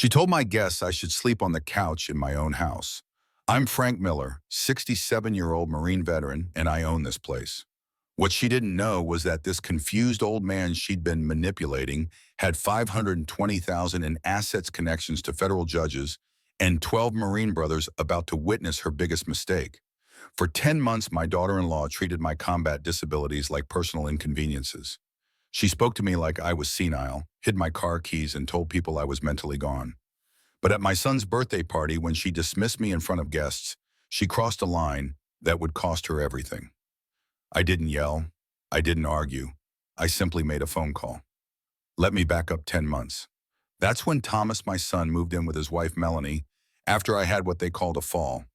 She told my guests I should sleep on the couch in my own house. I'm Frank Miller, 67-year-old Marine veteran, and I own this place. What she didn't know was that this confused old man she'd been manipulating had 520,000 in assets connections to federal judges and 12 Marine brothers about to witness her biggest mistake. For 10 months, my daughter-in-law treated my combat disabilities like personal inconveniences. She spoke to me like I was senile, hid my car keys, and told people I was mentally gone. But at my son's birthday party, when she dismissed me in front of guests, she crossed a line that would cost her everything. I didn't yell. I didn't argue. I simply made a phone call. Let me back up 10 months. That's when Thomas, my son, moved in with his wife, Melanie, after I had what they called a fall.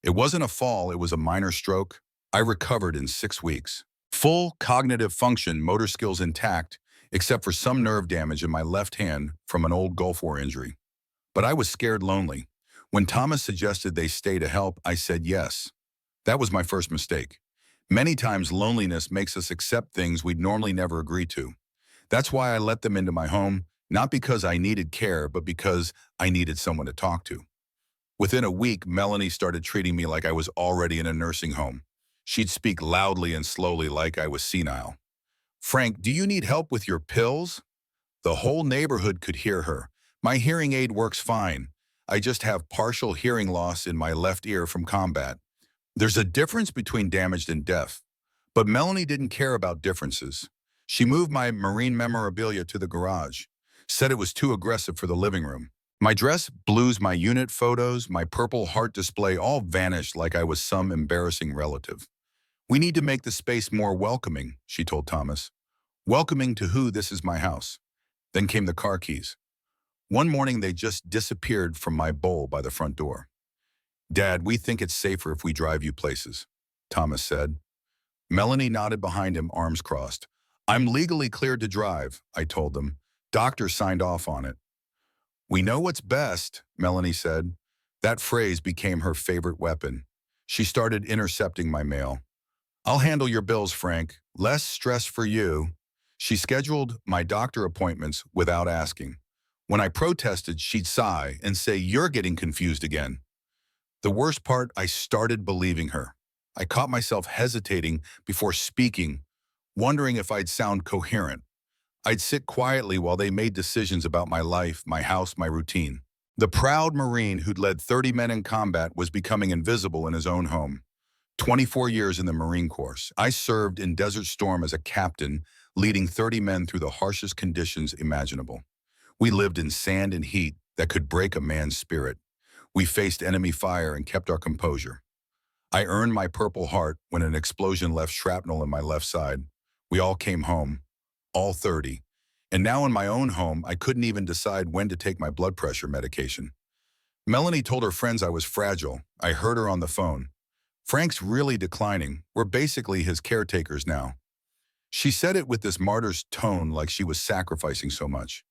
It wasn't a fall, it was a minor stroke. I recovered in 6 weeks. Full cognitive function, motor skills intact, except for some nerve damage in my left hand from an old Gulf War injury. But I was scared lonely. When Thomas suggested they stay to help, I said yes. That was my first mistake. Many times loneliness makes us accept things we'd normally never agree to. That's why I let them into my home, not because I needed care, but because I needed someone to talk to. Within a week, Melanie started treating me like I was already in a nursing home. She'd speak loudly and slowly like I was senile. "Frank, do you need help with your pills?" The whole neighborhood could hear her. "My hearing aid works fine. I just have partial hearing loss in my left ear from combat." There's a difference between damaged and deaf. But Melanie didn't care about differences. She moved my Marine memorabilia to the garage, said it was too aggressive for the living room. My dress blues, my unit photos, my Purple Heart display all vanished like I was some embarrassing relative. "We need to make the space more welcoming," she told Thomas. "Welcoming to who? This is my house." Then came the car keys. One morning they just disappeared from my bowl by the front door. "Dad, we think it's safer if we drive you places," Thomas said. Melanie nodded behind him, arms crossed. "I'm legally cleared to drive," I told them. "Doctor signed off on it." "We know what's best," Melanie said. That phrase became her favorite weapon. She started intercepting my mail. "I'll handle your bills, Frank. Less stress for you." She scheduled my doctor appointments without asking. When I protested, she'd sigh and say, "You're getting confused again." The worst part, I started believing her. I caught myself hesitating before speaking, wondering if I'd sound coherent. I'd sit quietly while they made decisions about my life, my house, my routine. The proud Marine who'd led 30 men in combat was becoming invisible in his own home. 24 years in the Marine Corps. I served in Desert Storm as a captain, leading 30 men through the harshest conditions imaginable. We lived in sand and heat that could break a man's spirit. We faced enemy fire and kept our composure. I earned my Purple Heart when an explosion left shrapnel in my left side. We all came home, all 30. And now in my own home, I couldn't even decide when to take my blood pressure medication. Melanie told her friends I was fragile. I heard her on the phone. "Frank's really declining. We're basically his caretakers now." She said it with this martyr's tone, like she was sacrificing so much.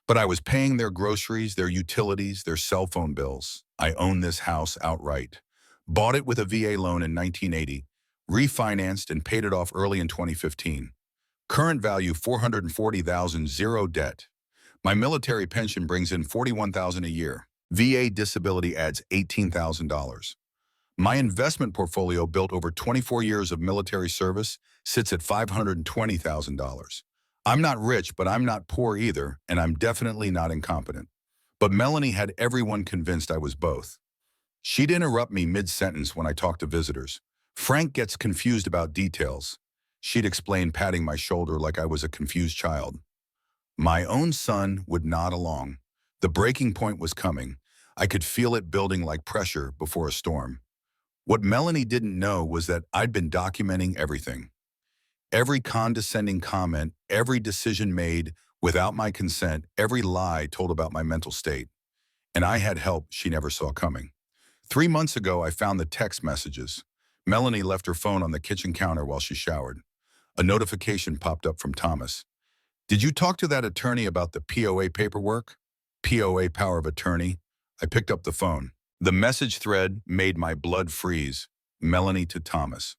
But I was paying their groceries, their utilities, their cell phone bills. I own this house outright. Bought it with a VA loan in 1980, refinanced and paid it off early in 2015. Current value $440,000, zero debt. My military pension brings in $41,000 a year. VA disability adds $18,000. My investment portfolio, built over 24 years of military service, sits at $520,000. I'm not rich, but I'm not poor either, and I'm definitely not incompetent. But Melanie had everyone convinced I was both. She'd interrupt me mid-sentence when I talked to visitors. "Frank gets confused about details," she'd explain, patting my shoulder like I was a confused child. My own son would nod along. The breaking point was coming. I could feel it building like pressure before a storm. What Melanie didn't know was that I'd been documenting everything. Every condescending comment, every decision made without my consent, every lie told about my mental state. And I had help she never saw coming. 3 months ago, I found the text messages. Melanie left her phone on the kitchen counter while she showered. A notification popped up from Thomas. "Did you talk to that attorney about the POA paperwork?" POA, power of attorney. I picked up the phone. The message thread made my blood freeze. Melanie to Thomas.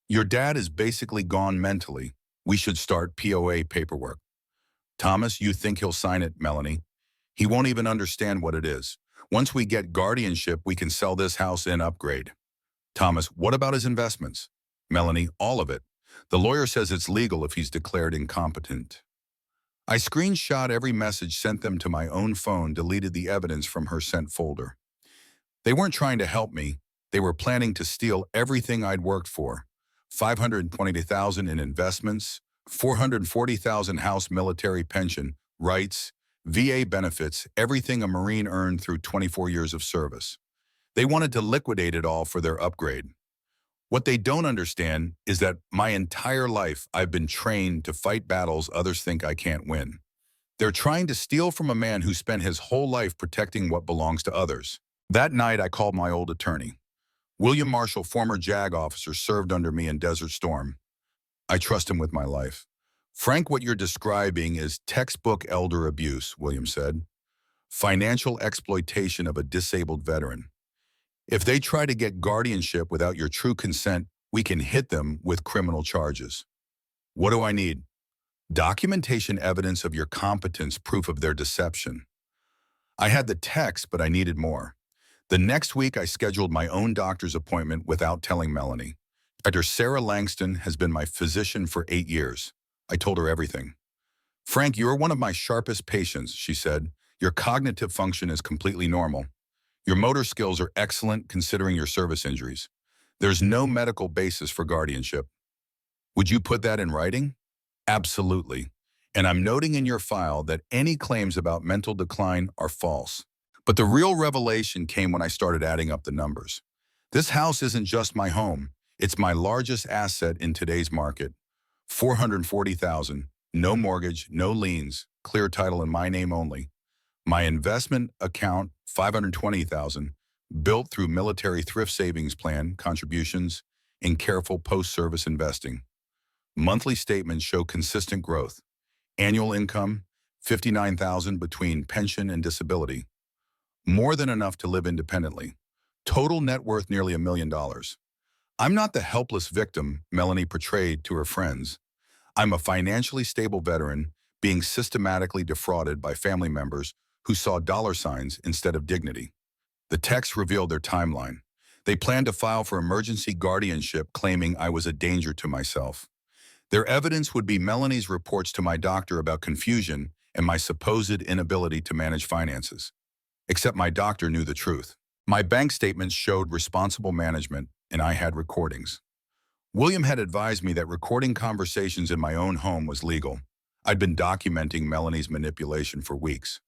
"Your dad is basically gone mentally. We should start POA paperwork." "Thomas, you think he'll sign it, Melanie? He won't even understand what it is. Once we get guardianship, we can sell this house and upgrade. Thomas, what about his investments? Melanie, all of it. The lawyer says it's legal if he's declared incompetent. I screenshot every message, sent them to my own phone, deleted the evidence from her sent folder. They weren't trying to help me. They were planning to steal everything I'd worked for. $520,000 in investments, $440,000 house military pension, rights, VA benefits, everything a Marine earned through 24 years of service. They wanted to liquidate it all for their upgrade. What they don't understand is that my entire life I've been trained to fight battles others think I can't win. They're trying to steal from a man who spent his whole life protecting what belongs to others. That night, I called my old attorney. William Marshall, former JAG officer, served under me in Desert Storm. I trust him with my life. Frank, what you're describing is textbook elder abuse, William said. Financial exploitation of a disabled veteran. If they try to get guardianship without your true consent, we can hit them with criminal charges. What do I need? Documentation evidence of your competence, proof of their deception. I had the text, but I needed more. The next week, I scheduled my own doctor's appointment without telling Melanie. Dr. Sarah Langston has been my physician for 8 years. I told her everything. Frank, you're one of my sharpest patients, she said. Your cognitive function is completely normal. Your motor skills are excellent considering your service injuries. There's no medical basis for guardianship. Would you put that in writing? Absolutely. And I'm noting in your file that any claims about mental decline are false. But the real revelation came when I started adding up the numbers. This house isn't just my home. It's my largest asset in today's market. $440,000, no mortgage, no liens, clear title in my name only. My investment account, $520,000, built through military thrift savings plan, contributions, and careful post-service investing. Monthly statements show consistent growth. Annual income, $59,000 between pension and disability. More than enough to live independently. Total net worth nearly $1 million. I'm not the helpless victim Melanie portrayed to her friends. I'm a financially stable veteran being systematically defrauded by family members who saw dollar signs instead of dignity. The text revealed their timeline. They planned to file for emergency guardianship, claiming I was a danger to myself. Their evidence would be Melanie's reports to my doctor about confusion and my supposed inability to manage finances. Except my doctor knew the truth. My bank statements showed responsible management, and I had recordings. William had advised me that recording conversations in my own home was legal. I'd been documenting Melanie's manipulation for weeks.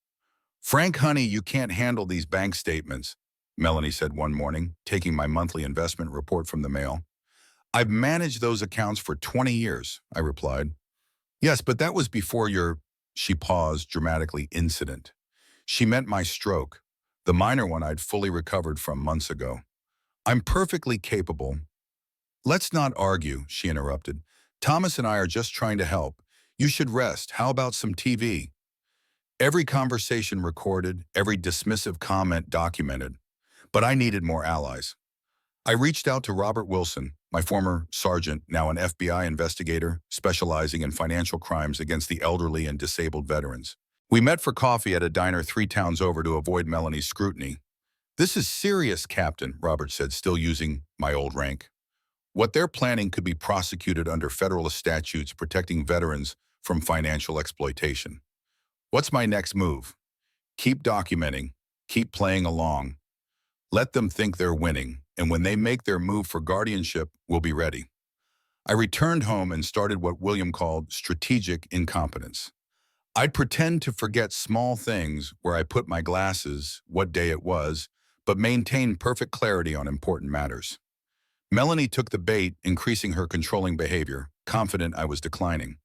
Frank, honey, you can't handle these bank statements, Melanie said one morning, taking my monthly investment report from the mail. I've managed those accounts for 20 years, I replied. Yes, but that was before your, she paused dramatically, incident. She meant my stroke, the minor one I'd fully recovered from months ago. I'm perfectly capable. Let's not argue, she interrupted. Thomas and I are just trying to help. You should rest. How about some TV? Every conversation recorded, every dismissive comment documented. But I needed more allies. I reached out to Robert Wilson, my former sergeant, now an FBI investigator, specializing in financial crimes against the elderly and disabled veterans. We met for coffee at a diner 3 towns over to avoid Melanie's scrutiny. This is serious, Captain, Robert said, still using my old rank. What they're planning could be prosecuted under federal statutes protecting veterans from financial exploitation. What's my next move? Keep documenting, keep playing along. Let them think they're winning, and when they make their move for guardianship, we'll be ready. I returned home and started what William called strategic incompetence. I'd pretend to forget small things, where I put my glasses, what day it was, but maintain perfect clarity on important matters. Melanie took the bait, increasing her controlling behavior, confident I was declining.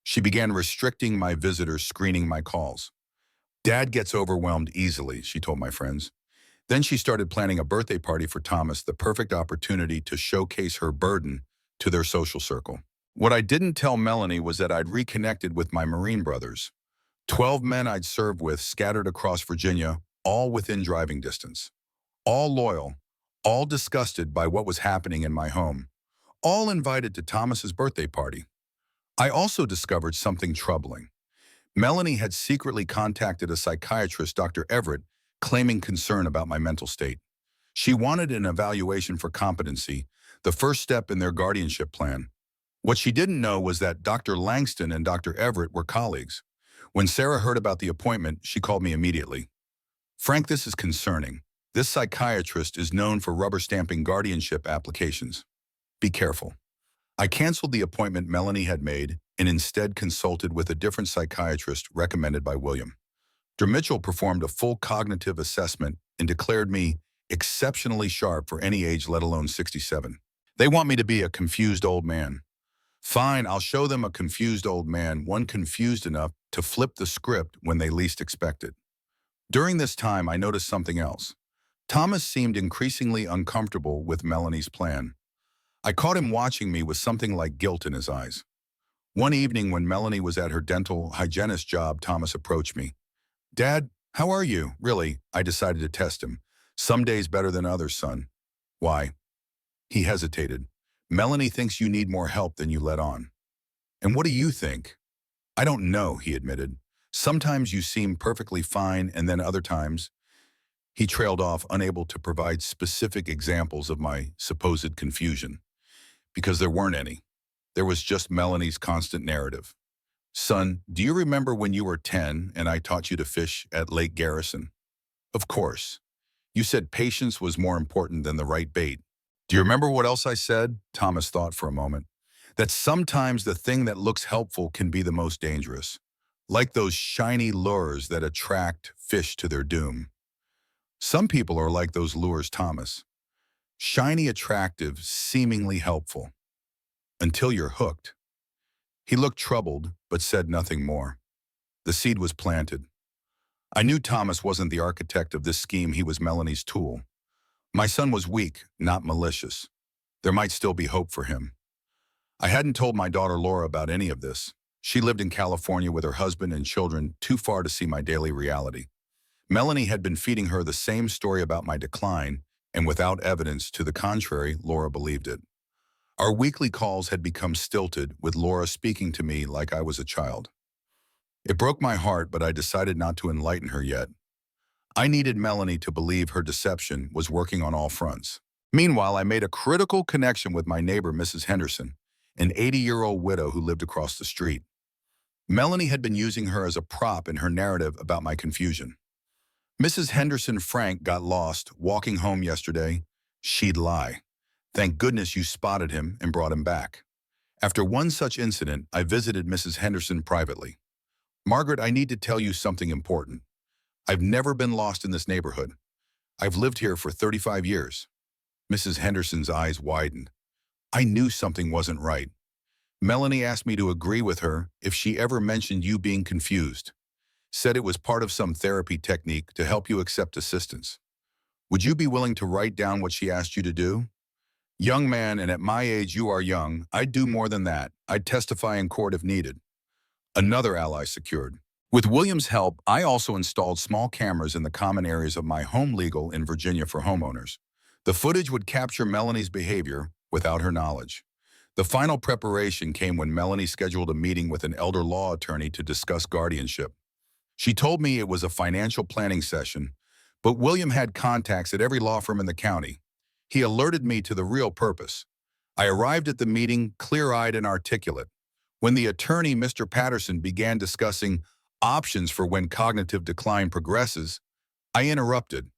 She began restricting my visitors, screening my calls. Dad gets overwhelmed easily, she told my friends. Then she started planning a birthday party for Thomas, the perfect opportunity to showcase her burden to their social circle. What I didn't tell Melanie was that I'd reconnected with my Marine brothers. 12 men I'd served with scattered across Virginia, all within driving distance. All loyal, all disgusted by what was happening in my home, all invited to Thomas's birthday party. I also discovered something troubling. Melanie had secretly contacted a psychiatrist, Dr. Everett, claiming concern about my mental state. She wanted an evaluation for competency, the first step in their guardianship plan. What she didn't know was that Dr. Langston and Dr. Everett were colleagues. When Sarah heard about the appointment, she called me immediately. Frank, this is concerning. This psychiatrist is known for rubber stamping guardianship applications. Be careful. I canceled the appointment Melanie had made and instead consulted with a different psychiatrist recommended by William. Dr. Mitchell performed a full cognitive assessment and declared me exceptionally sharp for any age, let alone 67. They want me to be a confused old man. Fine, I'll show them a confused old man, one confused enough to flip the script when they least expect it. During this time, I noticed something else. Thomas seemed increasingly uncomfortable with Melanie's plan. I caught him watching me with something like guilt in his eyes. One evening when Melanie was at her dental hygienist job, Thomas approached me. "Dad, how are you?" Really, I decided to test him. "Some days better than others, son." "Why?" He hesitated. "Melanie thinks you need more help than you let on." "And what do you think?" "I don't know," he admitted. "Sometimes you seem perfectly fine, and then other times—" He trailed off, unable to provide specific examples of my supposed confusion, because there weren't any. There was just Melanie's constant narrative. "Son, do you remember when you were 10 and I taught you to fish at Lake Garrison?" "Of course. You said patience was more important than the right bait." "Do you remember what else I said?" Thomas thought for a moment. "That sometimes the thing that looks helpful can be the most dangerous. Like those shiny lures that attract fish to their doom." "Some people are like those lures, Thomas. Shiny, attractive, seemingly helpful. Until you're hooked." He looked troubled, but said nothing more. The seed was planted. I knew Thomas wasn't the architect of this scheme. He was Melanie's tool. My son was weak, not malicious. There might still be hope for him. I hadn't told my daughter Laura about any of this. She lived in California with her husband and children, too far to see my daily reality. Melanie had been feeding her the same story about my decline, and without evidence to the contrary, Laura believed it. Our weekly calls had become stilted, with Laura speaking to me like I was a child. It broke my heart, but I decided not to enlighten her yet. I needed Melanie to believe her deception was working on all fronts. Meanwhile, I made a critical connection with my neighbor, Mrs. Henderson, an 80-year-old widow who lived across the street. Melanie had been using her as a prop in her narrative about my confusion. "Mrs. Henderson, Frank got lost walking home yesterday." She'd lie. "Thank goodness you spotted him and brought him back." After one such incident, I visited Mrs. Henderson privately. "Margaret, I need to tell you something important. I've never been lost in this neighborhood. I've lived here for 35 years. Mrs. Henderson's eyes widened. I knew something wasn't right. "Melanie asked me to agree with her if she ever mentioned you being confused. Said it was part of some therapy technique to help you accept assistance. Would you be willing to write down what she asked you to do?" "Young man, and at my age you are young, I'd do more than that. I'd testify in court if needed." Another ally secured. With William's help, I also installed small cameras in the common areas of my home legal in Virginia for homeowners. The footage would capture Melanie's behavior without her knowledge. The final preparation came when Melanie scheduled a meeting with an elder law attorney to discuss guardianship. She told me it was a financial planning session, but William had contacts at every law firm in the county. He alerted me to the real purpose. I arrived at the meeting clear-eyed and articulate. When the attorney, Mr. Patterson, began discussing options for when cognitive decline progresses, I interrupted.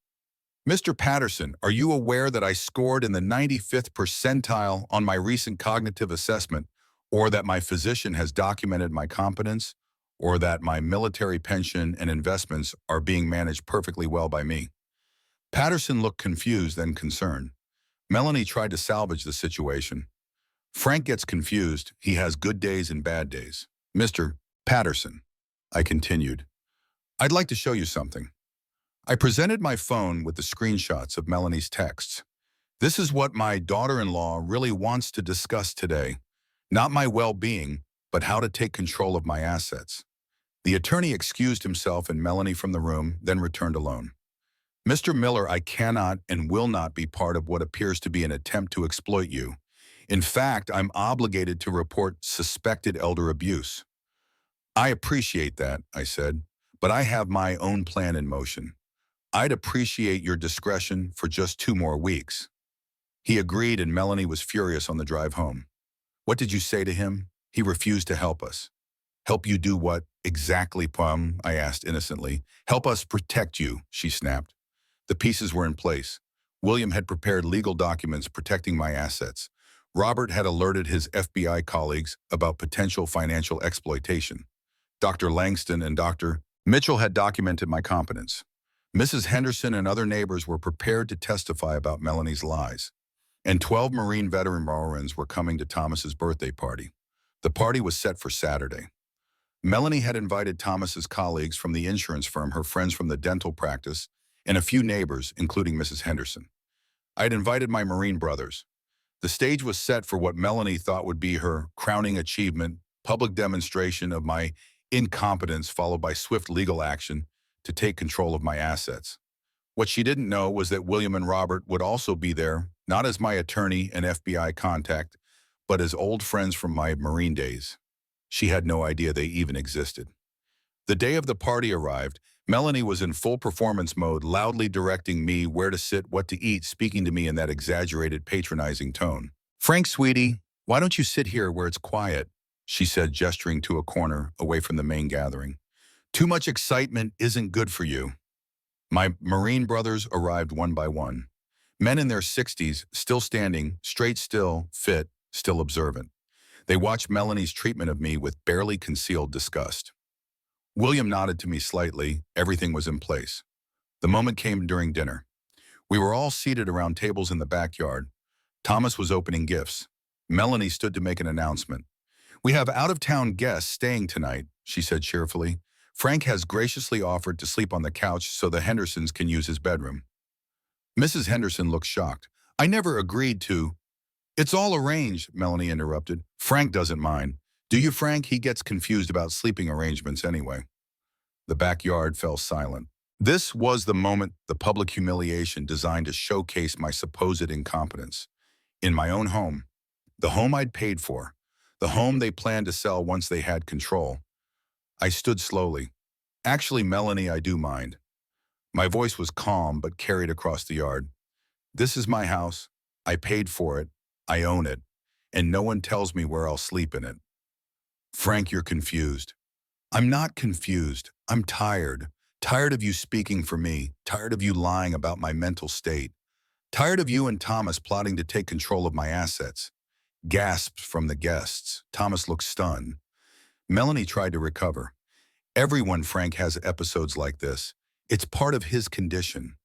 "Mr. Patterson, are you aware that I scored in the 95th percentile on my recent cognitive assessment, or that my physician has documented my competence, or that my military pension and investments are being managed perfectly well by me?" Patterson looked confused, then concerned. Melanie tried to salvage the situation. "Frank gets confused. He has good days and bad days." "Mr. Patterson," I continued, "I'd like to show you something." I presented my phone with the screenshots of Melanie's texts. "This is what my daughter-in-law really wants to discuss today. Not my well-being, but how to take control of my assets." The attorney excused himself and Melanie from the room, then returned alone. "Mr. Miller, I cannot and will not be part of what appears to be an attempt to exploit you. In fact, I'm obligated to report suspected elder abuse." I appreciate that, I said, but I have my own plan in motion. I'd appreciate your discretion for just 2 more weeks. He agreed and Melanie was furious on the drive home. What did you say to him? He refused to help us. Help you do what exactly, Plum? I asked innocently. Help us protect you, she snapped. The pieces were in place. William had prepared legal documents protecting my assets. Robert had alerted his FBI colleagues about potential financial exploitation. Dr. Langston and Dr. Mitchell had documented my competence. Mrs. Henderson and other neighbors were prepared to testify about Melanie's lies. And 12 Marine veterans were coming to Thomas's birthday party. The party was set for Saturday. Melanie had invited Thomas's colleagues from the insurance firm, her friends from the dental practice, and a few neighbors, including Mrs. Henderson. I had invited my Marine brothers. The stage was set for what Melanie thought would be her crowning achievement, public demonstration of my incompetence followed by swift legal action to take control of my assets. What she didn't know was that William and Robert would also be there, not as my attorney and FBI contact, but as old friends from my Marine days. She had no idea they even existed. The day of the party arrived. Melanie was in full performance mode, loudly directing me where to sit, what to eat, speaking to me in that exaggerated, patronizing tone. Frank, sweetie, why don't you sit here where it's quiet? She said, gesturing to a corner away from the main gathering. Too much excitement isn't good for you. My Marine brothers arrived one by one. Men in their 60s, still standing, straight still, fit, still observant. They watched Melanie's treatment of me with barely concealed disgust. William nodded to me slightly. Everything was in place. The moment came during dinner. We were all seated around tables in the backyard. Thomas was opening gifts. Melanie stood to make an announcement. We have out-of-town guests staying tonight, she said cheerfully. Frank has graciously offered to sleep on the couch so the Hendersons can use his bedroom. Mrs. Henderson looked shocked. I never agreed to. It's all arranged, Melanie interrupted. Frank doesn't mind. Do you, Frank? He gets confused about sleeping arrangements anyway. The backyard fell silent. This was the moment, the public humiliation designed to showcase my supposed incompetence. In my own home, the home I'd paid for, the home they planned to sell once they had control. I stood slowly. Actually, Melanie, I do mind. My voice was calm but carried across the yard. This is my house. I paid for it. I own it. And no one tells me where I'll sleep in it. Frank, you're confused. I'm not confused. I'm tired. Tired of you speaking for me. Tired of you lying about my mental state. Tired of you and Thomas plotting to take control of my assets. Gasps from the guests. Thomas looked stunned. Melanie tried to recover. Everyone, Frank, has episodes like this. It's part of his condition.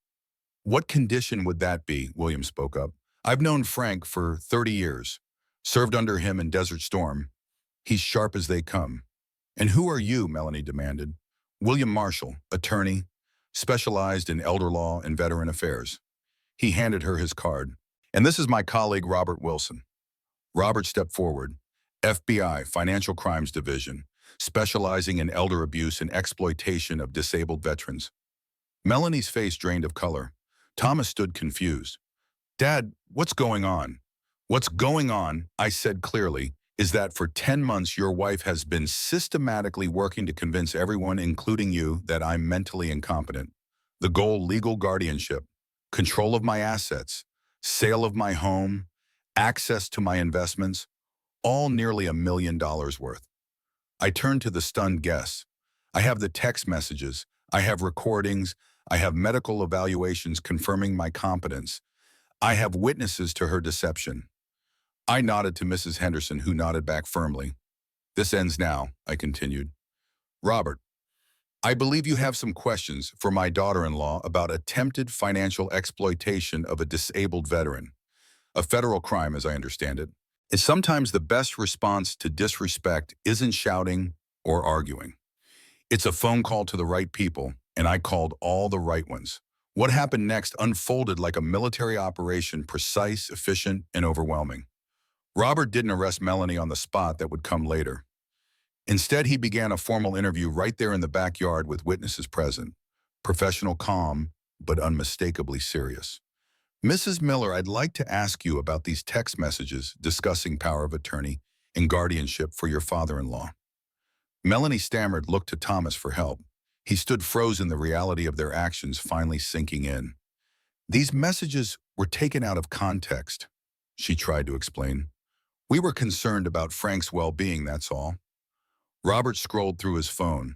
What condition would that be? William spoke up. I've known Frank for 30 years. Served under him in Desert Storm. He's sharp as they come. And who are you? Melanie demanded. William Marshall, attorney, specialized in elder law and veteran affairs. He handed her his card. And this is my colleague, Robert Wilson. Robert stepped forward. FBI, Financial Crimes Division, specializing in elder abuse and exploitation of disabled veterans. Melanie's face drained of color. Thomas stood confused. Dad, what's going on? What's going on, I said clearly, is that for 10 months your wife has been systematically working to convince everyone, including you, that I'm mentally incompetent. The goal, legal guardianship, control of my assets, sale of my home, access to my investments, all nearly $1 million worth. I turned to the stunned guests. I have the text messages, I have recordings, I have medical evaluations confirming my competence. I have witnesses to her deception. I nodded to Mrs. Henderson, who nodded back firmly. This ends now, I continued. Robert, I believe you have some questions for my daughter-in-law about attempted financial exploitation of a disabled veteran. A federal crime, as I understand it. It's sometimes the best response to disrespect isn't shouting or arguing. It's a phone call to the right people, and I called all the right ones. What happened next unfolded like a military operation, precise, efficient, and overwhelming. Robert didn't arrest Melanie on the spot. That would come later. Instead, he began a formal interview right there in the backyard with witnesses present. Professional, calm, but unmistakably serious. Mrs. Miller, I'd like to ask you about these text messages discussing power of attorney and guardianship for your father-in-law. Melanie stammered, looked to Thomas for help. He stood frozen, the reality of their actions finally sinking in. These messages were taken out of context, she tried to explain. We were concerned about Frank's well-being, that's all. Robert scrolled through his phone.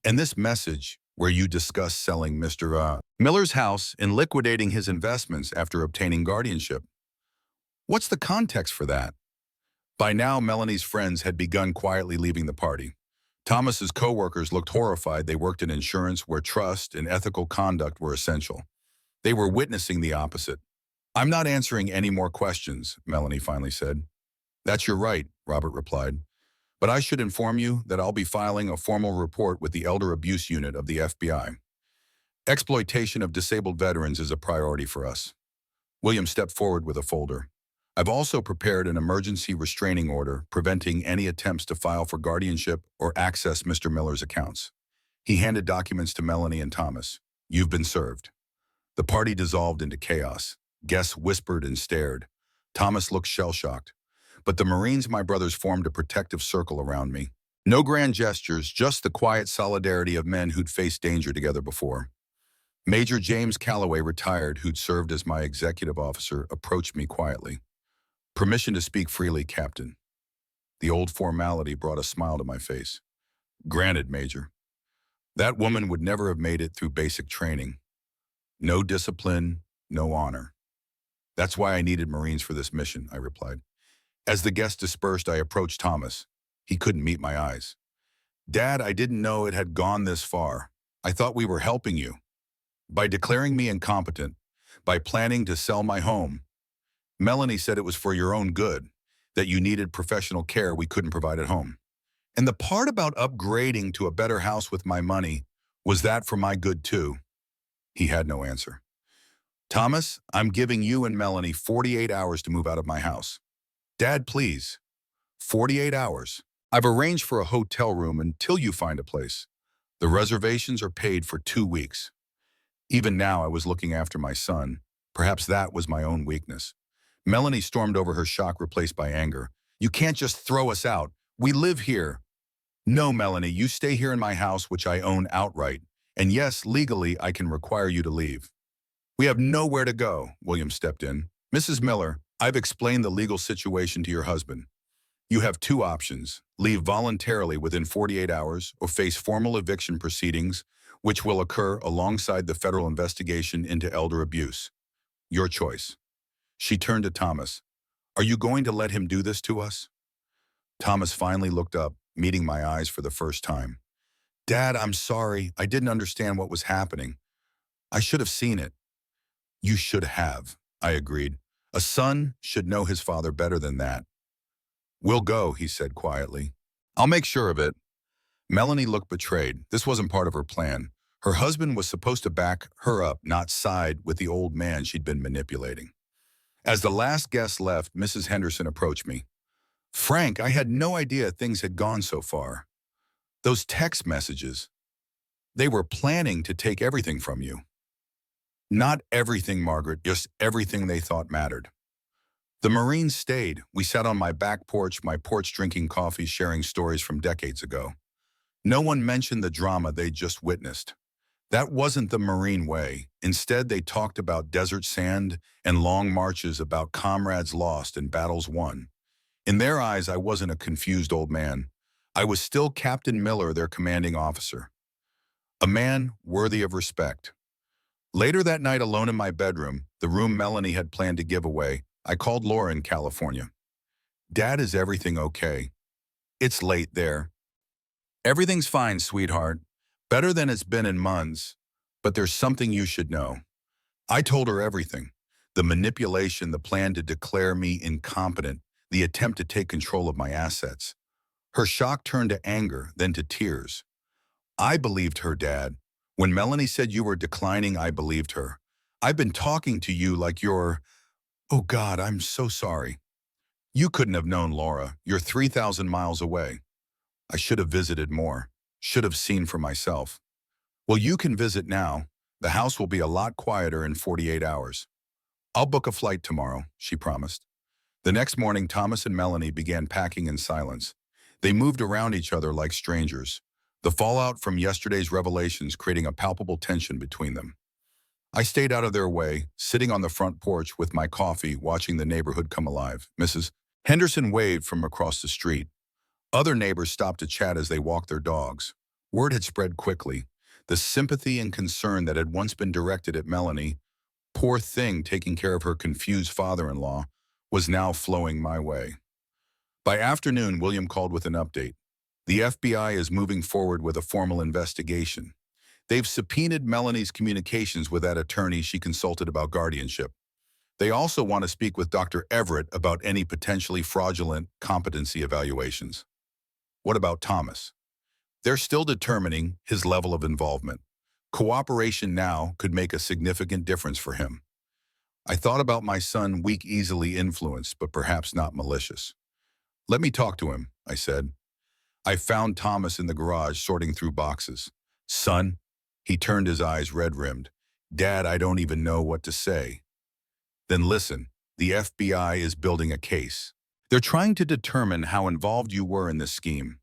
And this message, where you discuss selling Mr. Miller's house and liquidating his investments after obtaining guardianship. What's the context for that? By now, Melanie's friends had begun quietly leaving the party. Thomas's co-workers looked horrified. They worked in insurance where trust and ethical conduct were essential. They were witnessing the opposite. I'm not answering any more questions, Melanie finally said. That's your right, Robert replied. But I should inform you that I'll be filing a formal report with the Elder Abuse Unit of the FBI. Exploitation of disabled veterans is a priority for us. William stepped forward with a folder. I've also prepared an emergency restraining order preventing any attempts to file for guardianship or access Mr. Miller's accounts. He handed documents to Melanie and Thomas. You've been served. The party dissolved into chaos. Guests whispered and stared. Thomas looked shell-shocked. But the Marines, my brothers, formed a protective circle around me. No grand gestures, just the quiet solidarity of men who'd faced danger together before. Major James Calloway, retired, who'd served as my executive officer, approached me quietly. Permission to speak freely, Captain. The old formality brought a smile to my face. Granted, Major. That woman would never have made it through basic training. No discipline, no honor. That's why I needed Marines for this mission, I replied. As the guests dispersed, I approached Thomas. He couldn't meet my eyes. Dad, I didn't know it had gone this far. I thought we were helping you. By declaring me incompetent, by planning to sell my home. Melanie said it was for your own good, that you needed professional care we couldn't provide at home. And the part about upgrading to a better house with my money, was that for my good too? He had no answer. Thomas, I'm giving you and Melanie 48 hours to move out of my house. Dad, please. 48 hours. I've arranged for a hotel room until you find a place. The reservations are paid for 2 weeks. Even now, I was looking after my son. Perhaps that was my own weakness. Melanie stormed over, her shock replaced by anger. You can't just throw us out. We live here. No, Melanie, you stay here in my house, which I own outright. And yes, legally, I can require you to leave. We have nowhere to go, William stepped in. Mrs. Miller, I've explained the legal situation to your husband. You have 2 options. Leave voluntarily within 48 hours or face formal eviction proceedings, which will occur alongside the federal investigation into elder abuse. Your choice. She turned to Thomas. Are you going to let him do this to us? Thomas finally looked up, meeting my eyes for the first time. Dad, I'm sorry. I didn't understand what was happening. I should have seen it. You should have, I agreed. A son should know his father better than that. We'll go, he said quietly. I'll make sure of it. Melanie looked betrayed. This wasn't part of her plan. Her husband was supposed to back her up, not side with the old man she'd been manipulating. As the last guest left, Mrs. Henderson approached me. Frank, I had no idea things had gone so far. Those text messages, they were planning to take everything from you. Not everything, Margaret, just everything they thought mattered. The Marines stayed. We sat on my back porch, drinking coffee, sharing stories from decades ago. No one mentioned the drama they'd just witnessed. That wasn't the Marine way. Instead, they talked about desert sand and long marches, about comrades lost and battles won. In their eyes, I wasn't a confused old man. I was still Captain Miller, their commanding officer. A man worthy of respect. Later that night, alone in my bedroom, the room Melanie had planned to give away, I called Laura in California. Dad, is everything okay? It's late there. Everything's fine, sweetheart. Better than it's been in months. But there's something you should know. I told her everything. The manipulation, the plan to declare me incompetent, the attempt to take control of my assets. Her shock turned to anger, then to tears. I believed her, Dad. When Melanie said you were declining, I believed her. I've been talking to you like you're... Oh God, I'm so sorry. You couldn't have known, Laura. You're 3,000 miles away. I should have visited more. Should have seen for myself. Well, you can visit now. The house will be a lot quieter in 48 hours. I'll book a flight tomorrow, she promised. The next morning, Thomas and Melanie began packing in silence. They moved around each other like strangers, the fallout from yesterday's revelations creating a palpable tension between them. I stayed out of their way, sitting on the front porch with my coffee, watching the neighborhood come alive. Mrs. Henderson waved from across the street. Other neighbors stopped to chat as they walked their dogs. Word had spread quickly. The sympathy and concern that had once been directed at Melanie, poor thing taking care of her confused father-in-law, was now flowing my way. By afternoon, William called with an update. The FBI is moving forward with a formal investigation. They've subpoenaed Melanie's communications with that attorney she consulted about guardianship. They also want to speak with Dr. Everett about any potentially fraudulent competency evaluations. What about Thomas? They're still determining his level of involvement. Cooperation now could make a significant difference for him. I thought about my son, weak, easily influenced, but perhaps not malicious. Let me talk to him, I said. I found Thomas in the garage sorting through boxes. Son, he turned his eyes red-rimmed. Dad, I don't even know what to say. Then listen, the FBI is building a case. They're trying to determine how involved you were in this scheme.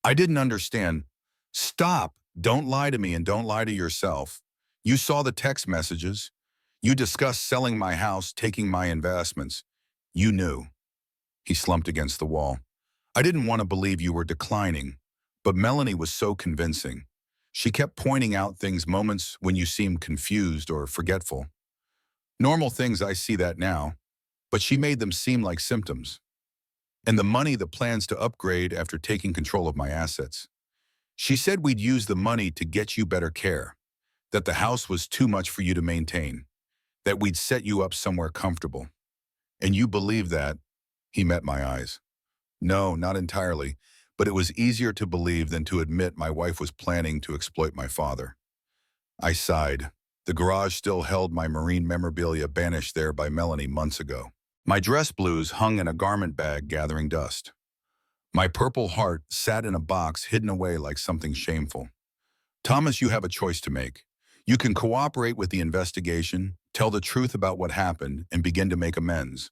I didn't understand. Stop. Don't lie to me and don't lie to yourself. You saw the text messages. You discussed selling my house, taking my investments. You knew. He slumped against the wall. I didn't want to believe you were declining, but Melanie was so convincing. She kept pointing out things, moments when you seemed confused or forgetful. Normal things, I see that now, but she made them seem like symptoms. And the money, the plans to upgrade after taking control of my assets. She said we'd use the money to get you better care, that the house was too much for you to maintain, that we'd set you up somewhere comfortable. And you believe that? He met my eyes. No, not entirely, but it was easier to believe than to admit my wife was planning to exploit my father. I sighed. The garage still held my marine memorabilia banished there by Melanie months ago. My dress blues hung in a garment bag gathering dust. My purple heart sat in a box hidden away like something shameful. Thomas, you have a choice to make. You can cooperate with the investigation, tell the truth about what happened, and begin to make amends.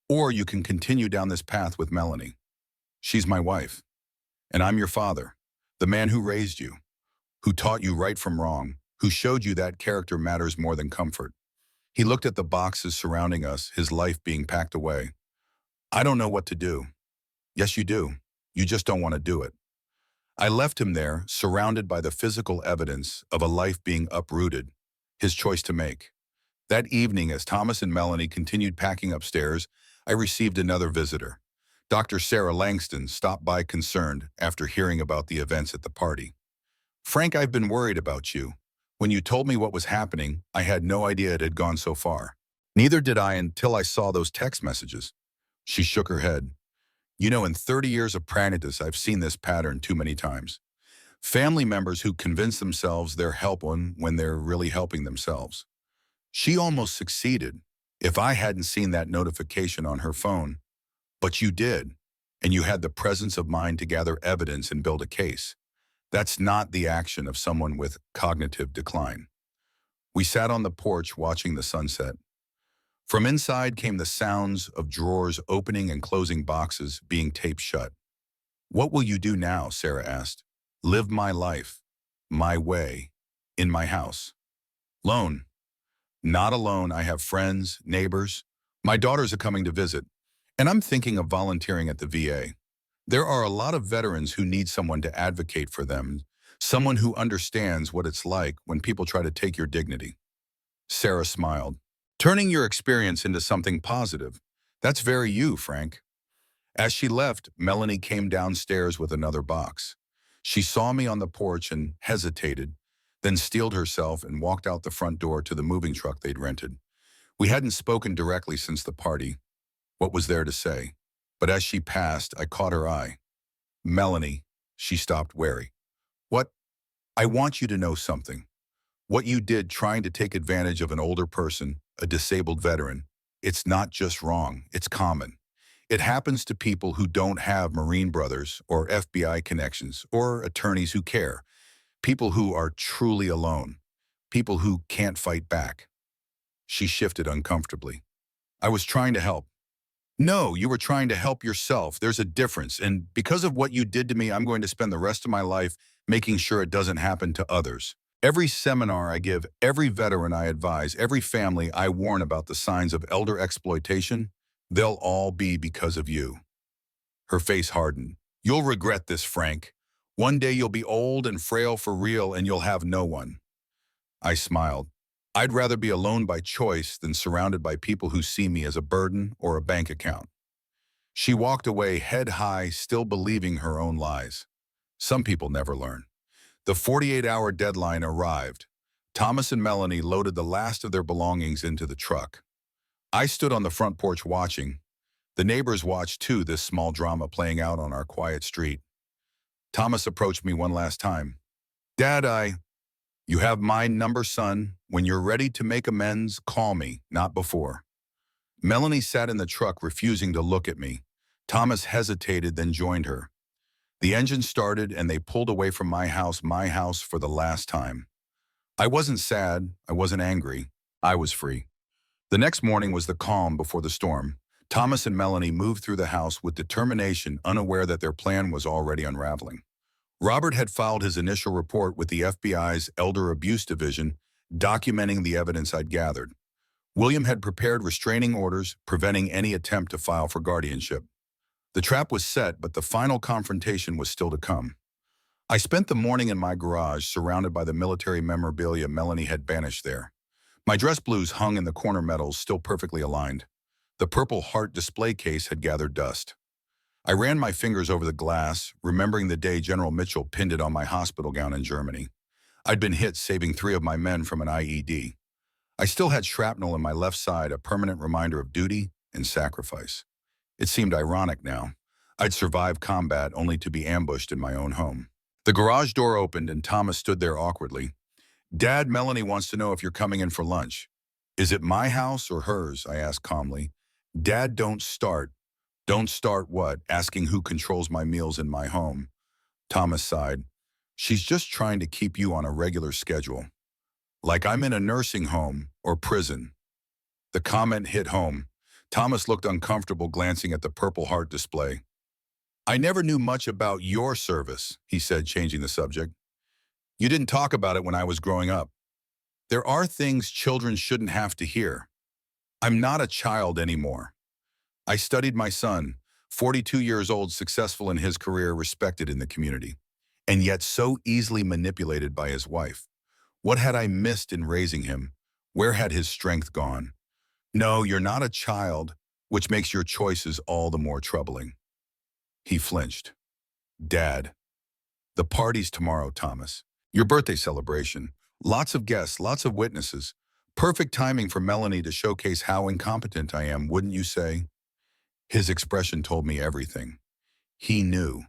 Or you can continue down this path with Melanie. She's my wife. And I'm your father, the man who raised you, who taught you right from wrong, who showed you that character matters more than comfort. He looked at the boxes surrounding us, his life being packed away. I don't know what to do. Yes, you do. You just don't want to do it. I left him there, surrounded by the physical evidence of a life being uprooted, his choice to make. That evening, as Thomas and Melanie continued packing upstairs, I received another visitor. Dr. Sarah Langston stopped by concerned after hearing about the events at the party. Frank, I've been worried about you. When you told me what was happening, I had no idea it had gone so far. Neither did I until I saw those text messages. She shook her head. You know, in 30 years of practice, I've seen this pattern too many times. Family members who convince themselves they're helping when they're really helping themselves. She almost succeeded if I hadn't seen that notification on her phone. But you did, and you had the presence of mind to gather evidence and build a case. That's not the action of someone with cognitive decline. We sat on the porch watching the sunset. From inside came the sounds of drawers opening and closing, boxes being taped shut. What will you do now? Sarah asked. Live my life, my way, in my house. Alone. Not alone. I have friends, neighbors. My daughters are coming to visit, and I'm thinking of volunteering at the VA. There are a lot of veterans who need someone to advocate for them, someone who understands what it's like when people try to take your dignity. Sarah smiled. Turning your experience into something positive. That's very you, Frank. As she left, Melanie came downstairs with another box. She saw me on the porch and hesitated, then steeled herself and walked out the front door to the moving truck they'd rented. We hadn't spoken directly since the party. What was there to say? But as she passed, I caught her eye. Melanie, she stopped, wary. What? I want you to know something. What you did trying to take advantage of an older person, a disabled veteran, it's not just wrong, it's common. It happens to people who don't have Marine brothers or FBI connections or attorneys who care. People who are truly alone. People who can't fight back. She shifted uncomfortably. I was trying to help. No, you were trying to help yourself. There's a difference. And because of what you did to me, I'm going to spend the rest of my life making sure it doesn't happen to others. Every seminar I give, every veteran I advise, every family I warn about the signs of elder exploitation, they'll all be because of you. Her face hardened. You'll regret this, Frank. One day you'll be old and frail for real and you'll have no one. I smiled. I'd rather be alone by choice than surrounded by people who see me as a burden or a bank account. She walked away head high, still believing her own lies. Some people never learn. The 48-hour deadline arrived. Thomas and Melanie loaded the last of their belongings into the truck. I stood on the front porch watching. The neighbors watched too, this small drama playing out on our quiet street. Thomas approached me one last time. Dad, you have my number, son. When you're ready to make amends, call me, not before. Melanie sat in the truck, refusing to look at me. Thomas hesitated, then joined her. The engine started and they pulled away from my house for the last time. I wasn't sad, I wasn't angry, I was free. The next morning was the calm before the storm. Thomas and Melanie moved through the house with determination, unaware that their plan was already unraveling. Robert had filed his initial report with the FBI's Elder Abuse Division, documenting the evidence I'd gathered. William had prepared restraining orders, preventing any attempt to file for guardianship. The trap was set, but the final confrontation was still to come. I spent the morning in my garage, surrounded by the military memorabilia Melanie had banished there. My dress blues hung in the corner medals, still perfectly aligned. The Purple Heart display case had gathered dust. I ran my fingers over the glass, remembering the day General Mitchell pinned it on my hospital gown in Germany. I'd been hit, saving 3 of my men from an IED. I still had shrapnel in my left side, a permanent reminder of duty and sacrifice. It seemed ironic now. I'd survived combat only to be ambushed in my own home. The garage door opened and Thomas stood there awkwardly. Dad, Melanie wants to know if you're coming in for lunch. Is it my house or hers? I asked calmly. Dad, don't start. Don't start what? Asking who controls my meals in my home. Thomas sighed. She's just trying to keep you on a regular schedule. Like I'm in a nursing home or prison. The comment hit home. Thomas looked uncomfortable, glancing at the Purple Heart display. I never knew much about your service, he said, changing the subject. You didn't talk about it when I was growing up. There are things children shouldn't have to hear. I'm not a child anymore. I studied my son, 42 years old, successful in his career, respected in the community, and yet so easily manipulated by his wife. What had I missed in raising him? Where had his strength gone? No, you're not a child, which makes your choices all the more troubling. He flinched. Dad, the party's tomorrow, Thomas. Your birthday celebration. Lots of guests, lots of witnesses. Perfect timing for Melanie to showcase how incompetent I am, wouldn't you say? His expression told me everything. He knew.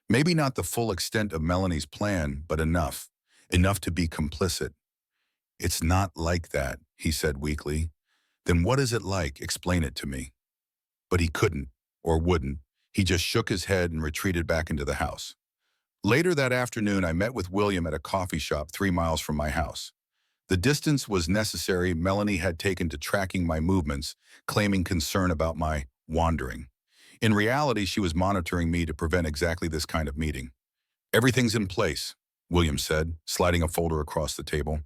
Maybe not the full extent of Melanie's plan, but enough. Enough to be complicit. It's not like that, he said weakly. Then what is it like? Explain it to me. But he couldn't, or wouldn't. He just shook his head and retreated back into the house. Later that afternoon, I met with William at a coffee shop 3 miles from my house. The distance was necessary. Melanie had taken to tracking my movements, claiming concern about my wandering. In reality, she was monitoring me to prevent exactly this kind of meeting. Everything's in place, William said, sliding a folder across the table.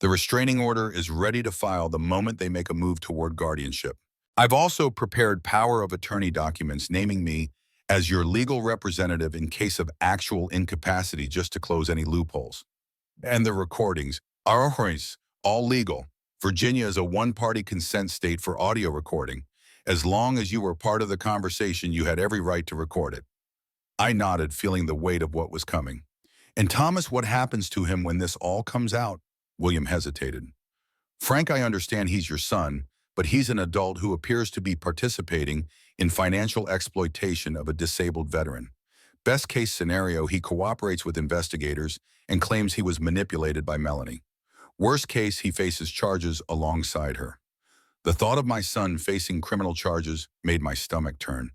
The restraining order is ready to file the moment they make a move toward guardianship. I've also prepared power of attorney documents naming me as your legal representative in case of actual incapacity, just to close any loopholes. And the recordings are all legal. Virginia is a one-party consent state for audio recording. As long as you were part of the conversation, you had every right to record it. I nodded, feeling the weight of what was coming. And Thomas, what happens to him when this all comes out? William hesitated. Frank, I understand he's your son, but he's an adult who appears to be participating in financial exploitation of a disabled veteran. Best case scenario, he cooperates with investigators and claims he was manipulated by Melanie. Worst case, he faces charges alongside her. The thought of my son facing criminal charges made my stomach turn.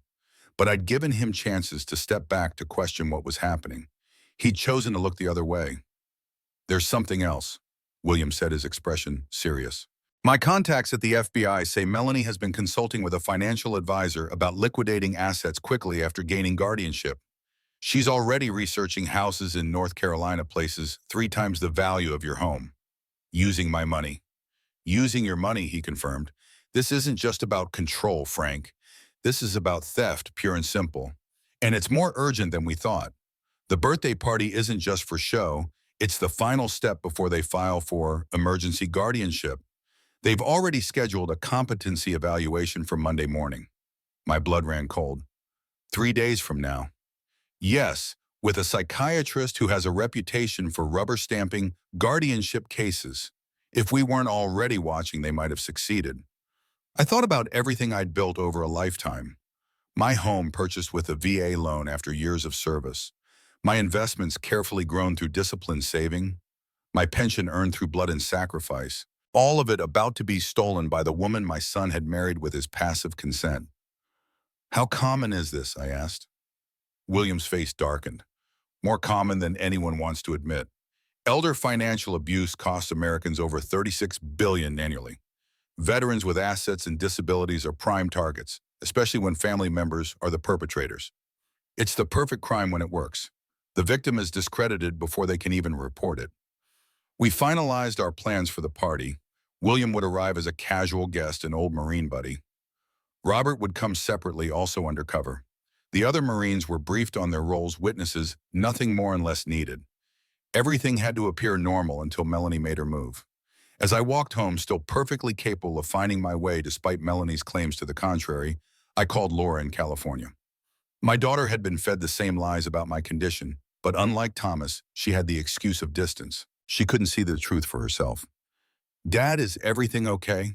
But I'd given him chances to step back to question what was happening. He'd chosen to look the other way. There's something else, William said, his expression serious. My contacts at the FBI say Melanie has been consulting with a financial advisor about liquidating assets quickly after gaining guardianship. She's already researching houses in North Carolina, places 3 times the value of your home. Using my money. Using your money, he confirmed. This isn't just about control, Frank. This is about theft, pure and simple. And it's more urgent than we thought. The birthday party isn't just for show, it's the final step before they file for emergency guardianship. They've already scheduled a competency evaluation for Monday morning. My blood ran cold. 3 days from now. Yes, with a psychiatrist who has a reputation for rubber stamping guardianship cases. If we weren't already watching, they might have succeeded. I thought about everything I'd built over a lifetime. My home purchased with a VA loan after years of service. My investments carefully grown through disciplined saving. My pension earned through blood and sacrifice. All of it about to be stolen by the woman my son had married with his passive consent. How common is this? I asked. William's face darkened. More common than anyone wants to admit. Elder financial abuse costs Americans over $36 billion annually. Veterans with assets and disabilities are prime targets, especially when family members are the perpetrators. It's the perfect crime when it works. The victim is discredited before they can even report it. We finalized our plans for the party. William would arrive as a casual guest, an old Marine buddy. Robert would come separately, also undercover. The other Marines were briefed on their roles, witnesses, nothing more and less needed. Everything had to appear normal until Melanie made her move. As I walked home, still perfectly capable of finding my way despite Melanie's claims to the contrary, I called Laura in California. My daughter had been fed the same lies about my condition, but unlike Thomas, she had the excuse of distance. She couldn't see the truth for herself. Dad, is everything okay?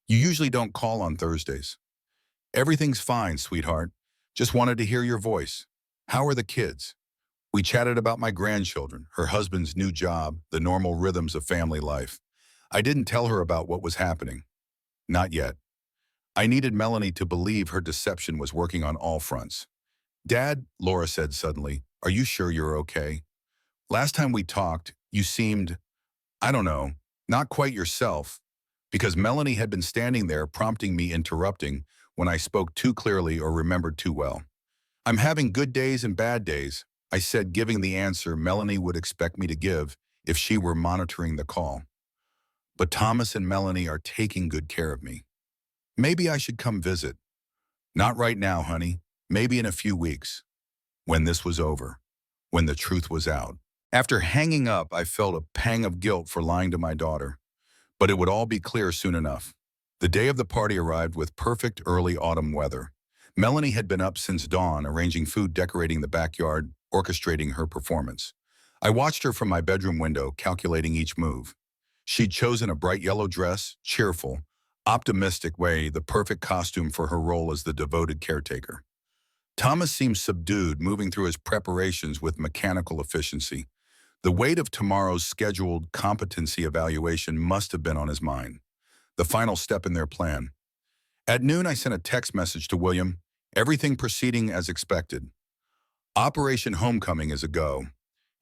You usually don't call on Thursdays. Everything's fine, sweetheart. Just wanted to hear your voice. How are the kids? We chatted about my grandchildren, her husband's new job, the normal rhythms of family life. I didn't tell her about what was happening. Not yet. I needed Melanie to believe her deception was working on all fronts. Dad, Laura said suddenly, are you sure you're okay? Last time we talked, you seemed, I don't know, not quite yourself, because Melanie had been standing there prompting me, interrupting when I spoke too clearly or remembered too well. I'm having good days and bad days, I said, giving the answer Melanie would expect me to give if she were monitoring the call. But Thomas and Melanie are taking good care of me. Maybe I should come visit. Not right now, honey. Maybe in a few weeks. When this was over. When the truth was out. After hanging up, I felt a pang of guilt for lying to my daughter. But it would all be clear soon enough. The day of the party arrived with perfect early autumn weather. Melanie had been up since dawn, arranging food, decorating the backyard, orchestrating her performance. I watched her from my bedroom window, calculating each move. She'd chosen a bright yellow dress, cheerful, optimistic way, the perfect costume for her role as the devoted caretaker. Thomas seemed subdued, moving through his preparations with mechanical efficiency. The weight of tomorrow's scheduled competency evaluation must have been on his mind. The final step in their plan. At noon, I sent a text message to William, everything proceeding as expected. Operation Homecoming is a go.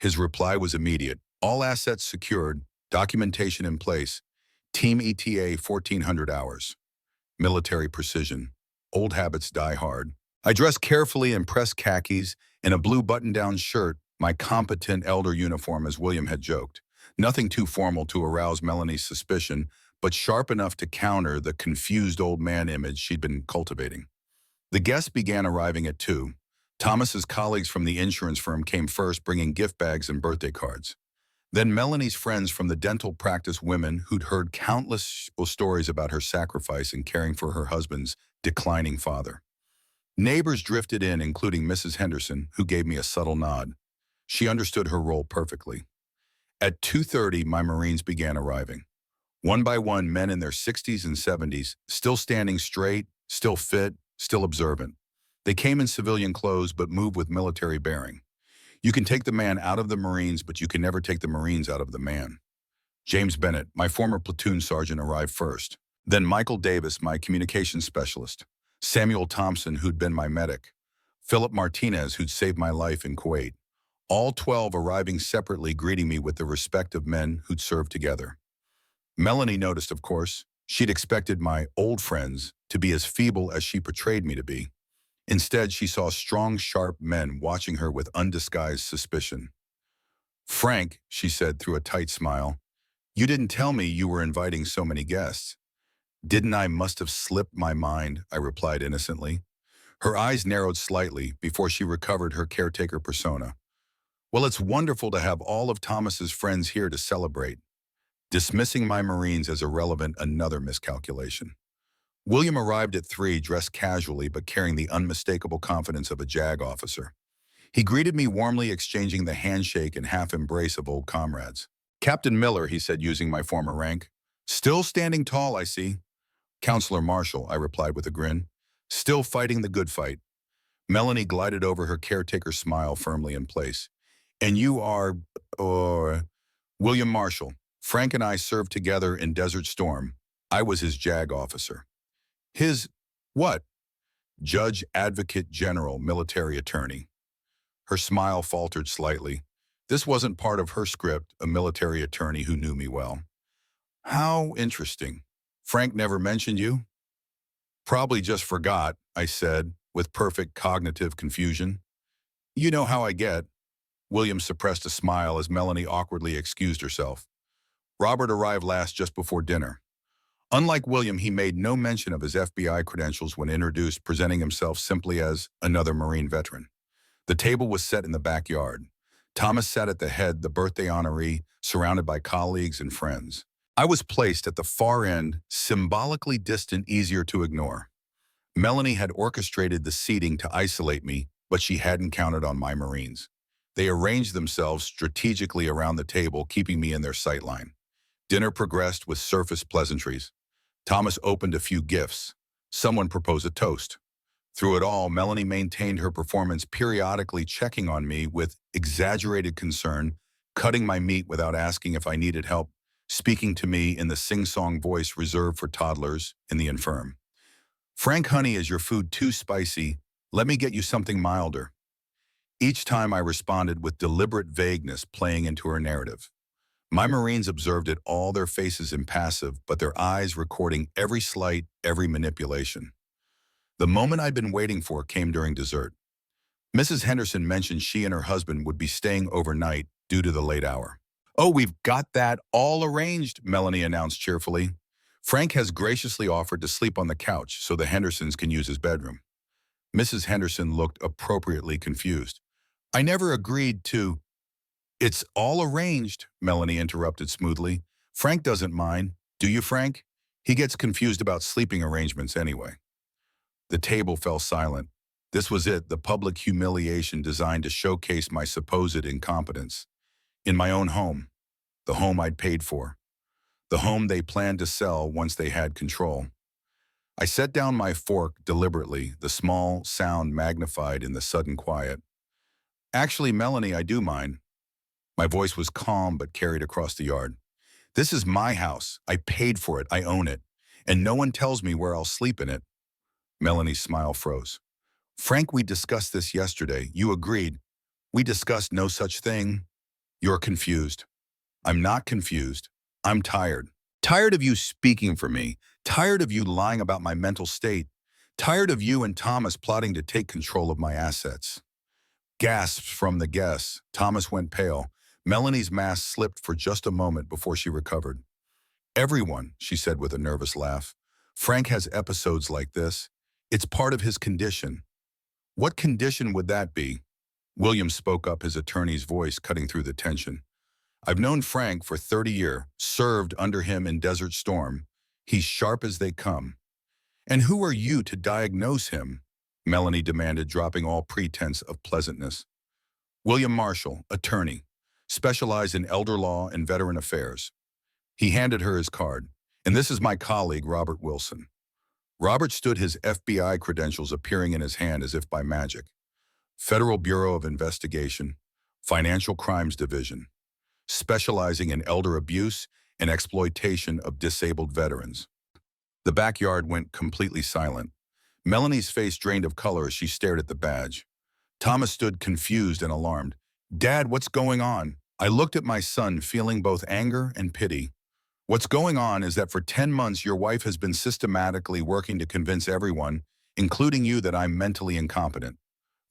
His reply was immediate. All assets secured, documentation in place, Team ETA 1400 hours. Military precision. Old habits die hard. I dressed carefully in pressed khakis and a blue button-down shirt, my competent elder uniform, as William had joked. Nothing too formal to arouse Melanie's suspicion, but sharp enough to counter the confused old man image she'd been cultivating. The guests began arriving at 2. Thomas's colleagues from the insurance firm came first, bringing gift bags and birthday cards. Then Melanie's friends from the dental practice, women who'd heard countless stories about her sacrifice in caring for her husband's declining father. Neighbors drifted in, including Mrs. Henderson, who gave me a subtle nod. She understood her role perfectly. At 2:30, my Marines began arriving. One by one, men in their 60s and 70s, still standing straight, still fit, still observant. They came in civilian clothes but moved with military bearing. You can take the man out of the Marines, but you can never take the Marines out of the man. James Bennett, my former platoon sergeant, arrived first. Then Michael Davis, my communications specialist. Samuel Thompson, who'd been my medic. Philip Martinez, who'd saved my life in Kuwait. All 12 arriving separately, greeting me with the respect of men who'd served together. Melanie noticed, of course. She'd expected my old friends to be as feeble as she portrayed me to be. Instead, she saw strong, sharp men watching her with undisguised suspicion. "Frank," she said through a tight smile, "you didn't tell me you were inviting so many guests." "Didn't I? Must have slipped my mind," I replied innocently. Her eyes narrowed slightly before she recovered her caretaker persona. "Well, it's wonderful to have all of Thomas's friends here to celebrate." Dismissing my Marines as irrelevant, another miscalculation. William arrived at 3, dressed casually but carrying the unmistakable confidence of a JAG officer. He greeted me warmly, exchanging the handshake and half-embrace of old comrades. "Captain Miller," he said, using my former rank. "Still standing tall, I see." "Counselor Marshall," I replied with a grin. "Still fighting the good fight." Melanie glided over, her caretaker smile firmly in place. "And you are, or William Marshall. Frank and I served together in Desert Storm. I was his JAG officer." "His what?" "Judge, Advocate General, military attorney." Her smile faltered slightly. This wasn't part of her script, a military attorney who knew me well. "How interesting. Frank never mentioned you?" "Probably just forgot," I said, with perfect cognitive confusion. "You know how I get." William suppressed a smile as Melanie awkwardly excused herself. "Robert arrived last just before dinner." Unlike William, he made no mention of his FBI credentials when introduced, presenting himself simply as another Marine veteran. The table was set in the backyard. Thomas sat at the head, the birthday honoree, surrounded by colleagues and friends. I was placed at the far end, symbolically distant, easier to ignore. Melanie had orchestrated the seating to isolate me, but she hadn't counted on my Marines. They arranged themselves strategically around the table, keeping me in their sightline. Dinner progressed with surface pleasantries. Thomas opened a few gifts. Someone proposed a toast. Through it all, Melanie maintained her performance, periodically checking on me with exaggerated concern, cutting my meat without asking if I needed help, speaking to me in the sing-song voice reserved for toddlers in the infirm. "Frank, honey, is your food too spicy? Let me get you something milder." Each time I responded with deliberate vagueness, playing into her narrative. My Marines observed it all, their faces impassive, but their eyes recording every slight, every manipulation. The moment I'd been waiting for came during dessert. Mrs. Henderson mentioned she and her husband would be staying overnight due to the late hour. "Oh, we've got that all arranged," Melanie announced cheerfully. "Frank has graciously offered to sleep on the couch so the Hendersons can use his bedroom." Mrs. Henderson looked appropriately confused. "I never agreed to—" "It's all arranged," Melanie interrupted smoothly. "Frank doesn't mind. Do you, Frank? He gets confused about sleeping arrangements anyway." The table fell silent. This was it, the public humiliation designed to showcase my supposed incompetence. In my own home, the home I'd paid for, the home they planned to sell once they had control. I set down my fork deliberately, the small sound magnified in the sudden quiet. "Actually, Melanie, I do mind." My voice was calm but carried across the yard. "This is my house. I paid for it. I own it. And no one tells me where I'll sleep in it." Melanie's smile froze. "Frank, we discussed this yesterday. You agreed. We discussed no such thing." "You're confused." "I'm not confused. I'm tired. Tired of you speaking for me. Tired of you lying about my mental state. Tired of you and Thomas plotting to take control of my assets." Gasps from the guests. Thomas went pale. Melanie's mask slipped for just a moment before she recovered. "Everyone," she said with a nervous laugh. "Frank has episodes like this. It's part of his condition." "What condition would that be?" William spoke up, his attorney's voice cutting through the tension. "I've known Frank for 30 years, served under him in Desert Storm. He's sharp as they come." "And who are you to diagnose him?" Melanie demanded, dropping all pretense of pleasantness. "William Marshall, attorney, specialized in elder law and veteran affairs." He handed her his card. "And this is my colleague, Robert Wilson." Robert stood, his FBI credentials appearing in his hand as if by magic. Federal Bureau of Investigation, Financial Crimes Division, specializing in elder abuse and exploitation of disabled veterans. The backyard went completely silent. Melanie's face drained of color as she stared at the badge. Thomas stood confused and alarmed. "Dad, what's going on?" I looked at my son, feeling both anger and pity. What's going on is that for 10 months, your wife has been systematically working to convince everyone, including you, that I'm mentally incompetent.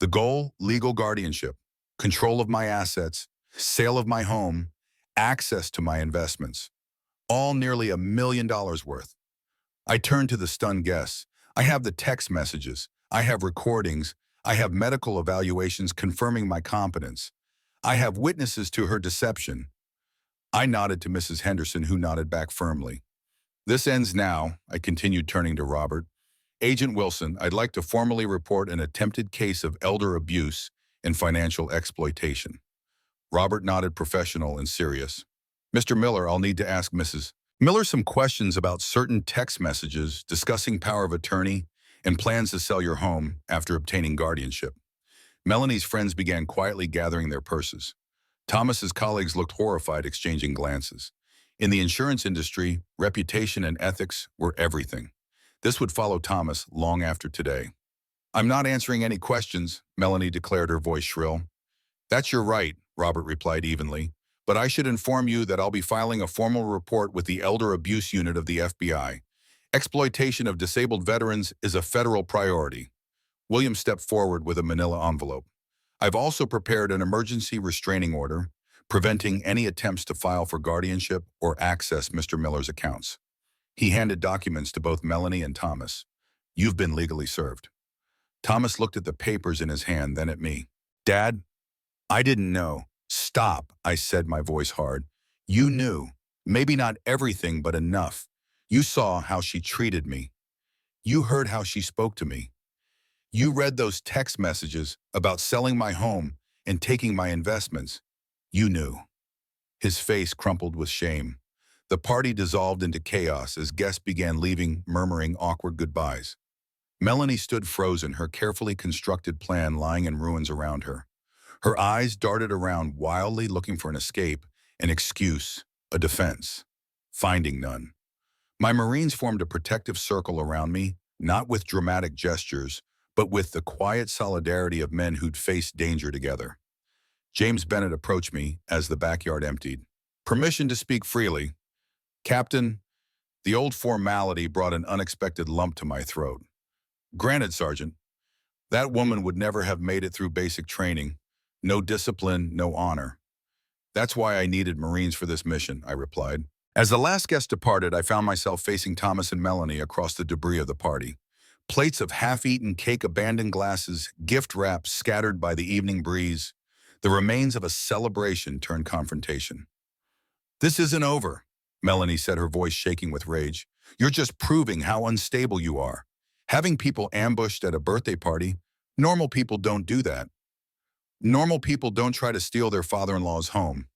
The goal, legal guardianship, control of my assets, sale of my home, access to my investments, all nearly $1 million worth. I turn to the stunned guests. I have the text messages. I have recordings. I have medical evaluations confirming my competence. I have witnesses to her deception. I nodded to Mrs. Henderson, who nodded back firmly. This ends now, I continued, turning to Robert. Agent Wilson, I'd like to formally report an attempted case of elder abuse and financial exploitation. Robert nodded, professional and serious. Mr. Miller, I'll need to ask Mrs. Miller some questions about certain text messages discussing power of attorney and plans to sell your home after obtaining guardianship. Melanie's friends began quietly gathering their purses. Thomas's colleagues looked horrified, exchanging glances. In the insurance industry, reputation and ethics were everything. This would follow Thomas long after today. I'm not answering any questions, Melanie declared, her voice shrill. That's your right, Robert replied evenly, but I should inform you that I'll be filing a formal report with the Elder Abuse Unit of the FBI. Exploitation of disabled veterans is a federal priority. William stepped forward with a manila envelope. I've also prepared an emergency restraining order, preventing any attempts to file for guardianship or access Mr. Miller's accounts. He handed documents to both Melanie and Thomas. You've been legally served. Thomas looked at the papers in his hand, then at me. Dad, I didn't know. Stop, I said, my voice hard. You knew. Maybe not everything, but enough. You saw how she treated me. You heard how she spoke to me. You read those text messages about selling my home and taking my investments. You knew. His face crumpled with shame. The party dissolved into chaos as guests began leaving, murmuring awkward goodbyes. Melanie stood frozen, her carefully constructed plan lying in ruins around her. Her eyes darted around wildly, looking for an escape, an excuse, a defense. Finding none. My Marines formed a protective circle around me, not with dramatic gestures, but with the quiet solidarity of men who'd faced danger together. James Bennett approached me as the backyard emptied. Permission to speak freely. Captain, the old formality brought an unexpected lump to my throat. Granted, Sergeant, that woman would never have made it through basic training. No discipline, no honor. That's why I needed Marines for this mission, I replied. As the last guest departed, I found myself facing Thomas and Melanie across the debris of the party. Plates of half-eaten cake, abandoned glasses, gift wraps scattered by the evening breeze, the remains of a celebration turned confrontation. This isn't over, Melanie said, her voice shaking with rage. You're just proving how unstable you are. Having people ambushed at a birthday party, normal people don't do that. Normal people don't try to steal their father-in-law's home,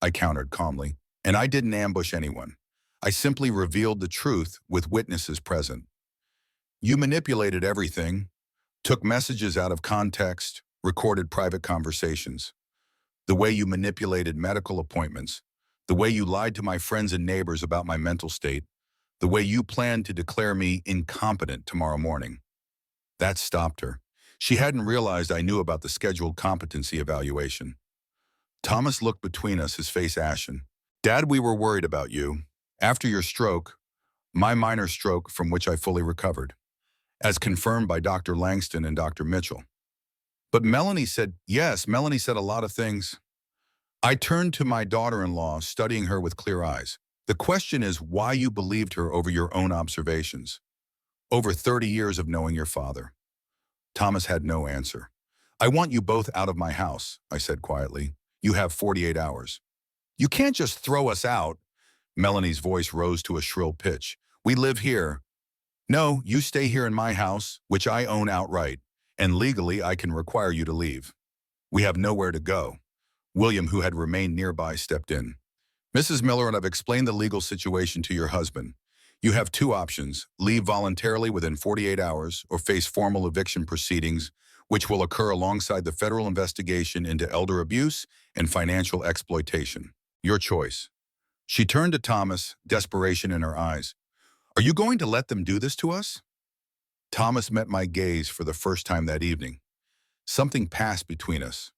I countered calmly. And I didn't ambush anyone. I simply revealed the truth with witnesses present. You manipulated everything, took messages out of context, recorded private conversations. The way you manipulated medical appointments, the way you lied to my friends and neighbors about my mental state, the way you planned to declare me incompetent tomorrow morning. That stopped her. She hadn't realized I knew about the scheduled competency evaluation. Thomas looked between us, his face ashen. Dad, we were worried about you. After your stroke, my minor stroke from which I fully recovered, as confirmed by Dr. Langston and Dr. Mitchell. But Melanie said, yes, Melanie said a lot of things. I turned to my daughter-in-law, studying her with clear eyes. The question is why you believed her over your own observations. Over 30 years of knowing your father. Thomas had no answer. I want you both out of my house, I said quietly. You have 48 hours. You can't just throw us out. Melanie's voice rose to a shrill pitch. We live here. No, you stay here in my house, which I own outright, and legally I can require you to leave. We have nowhere to go. William, who had remained nearby, stepped in. Mrs. Miller, and I've explained the legal situation to your husband. You have two options: leave voluntarily within 48 hours or face formal eviction proceedings, which will occur alongside the federal investigation into elder abuse and financial exploitation. Your choice. She turned to Thomas, desperation in her eyes. Are you going to let them do this to us? Thomas met my gaze for the first time that evening. Something passed between us.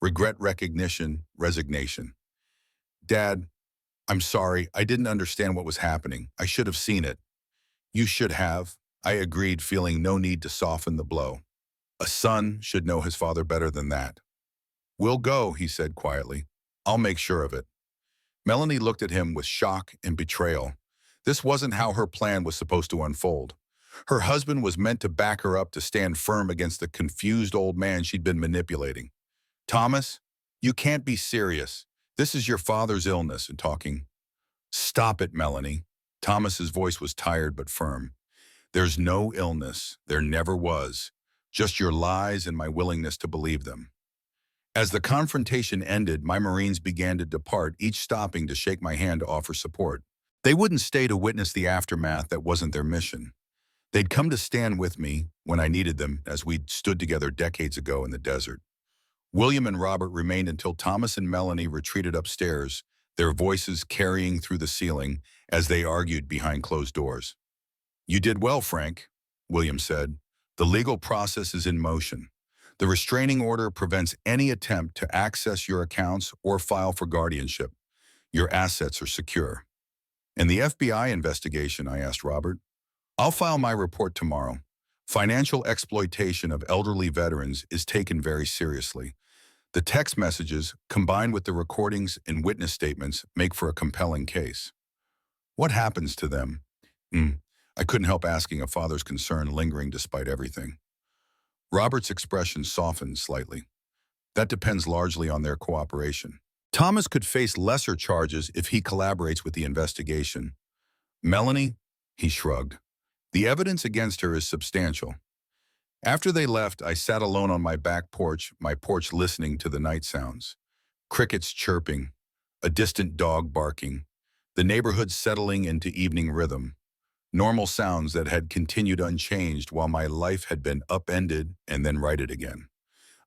Regret, recognition, resignation. Dad, I'm sorry, I didn't understand what was happening. I should have seen it. You should have. I agreed, feeling no need to soften the blow. A son should know his father better than that. We'll go, he said quietly. I'll make sure of it. Melanie looked at him with shock and betrayal. This wasn't how her plan was supposed to unfold. Her husband was meant to back her up to stand firm against the confused old man she'd been manipulating. Thomas, you can't be serious. This is your father's illness and talking. Stop it, Melanie. Thomas's voice was tired but firm. There's no illness. There never was. Just your lies and my willingness to believe them. As the confrontation ended, my Marines began to depart, each stopping to shake my hand to offer support. They wouldn't stay to witness the aftermath. That wasn't their mission. They'd come to stand with me when I needed them, as we'd stood together decades ago in the desert. William and Robert remained until Thomas and Melanie retreated upstairs, their voices carrying through the ceiling as they argued behind closed doors. You did well, Frank, William said. The legal process is in motion. The restraining order prevents any attempt to access your accounts or file for guardianship. Your assets are secure. And the FBI investigation, I asked Robert. I'll file my report tomorrow. Financial exploitation of elderly veterans is taken very seriously. The text messages, combined with the recordings and witness statements, make for a compelling case. What happens to them? I couldn't help asking, a father's concern lingering despite everything. Robert's expression softened slightly. That depends largely on their cooperation. Thomas could face lesser charges if he collaborates with the investigation. Melanie, he shrugged. The evidence against her is substantial. After they left, I sat alone on my back porch, listening to the night sounds. Crickets chirping, a distant dog barking, the neighborhood settling into evening rhythm. Normal sounds that had continued unchanged while my life had been upended and then righted again.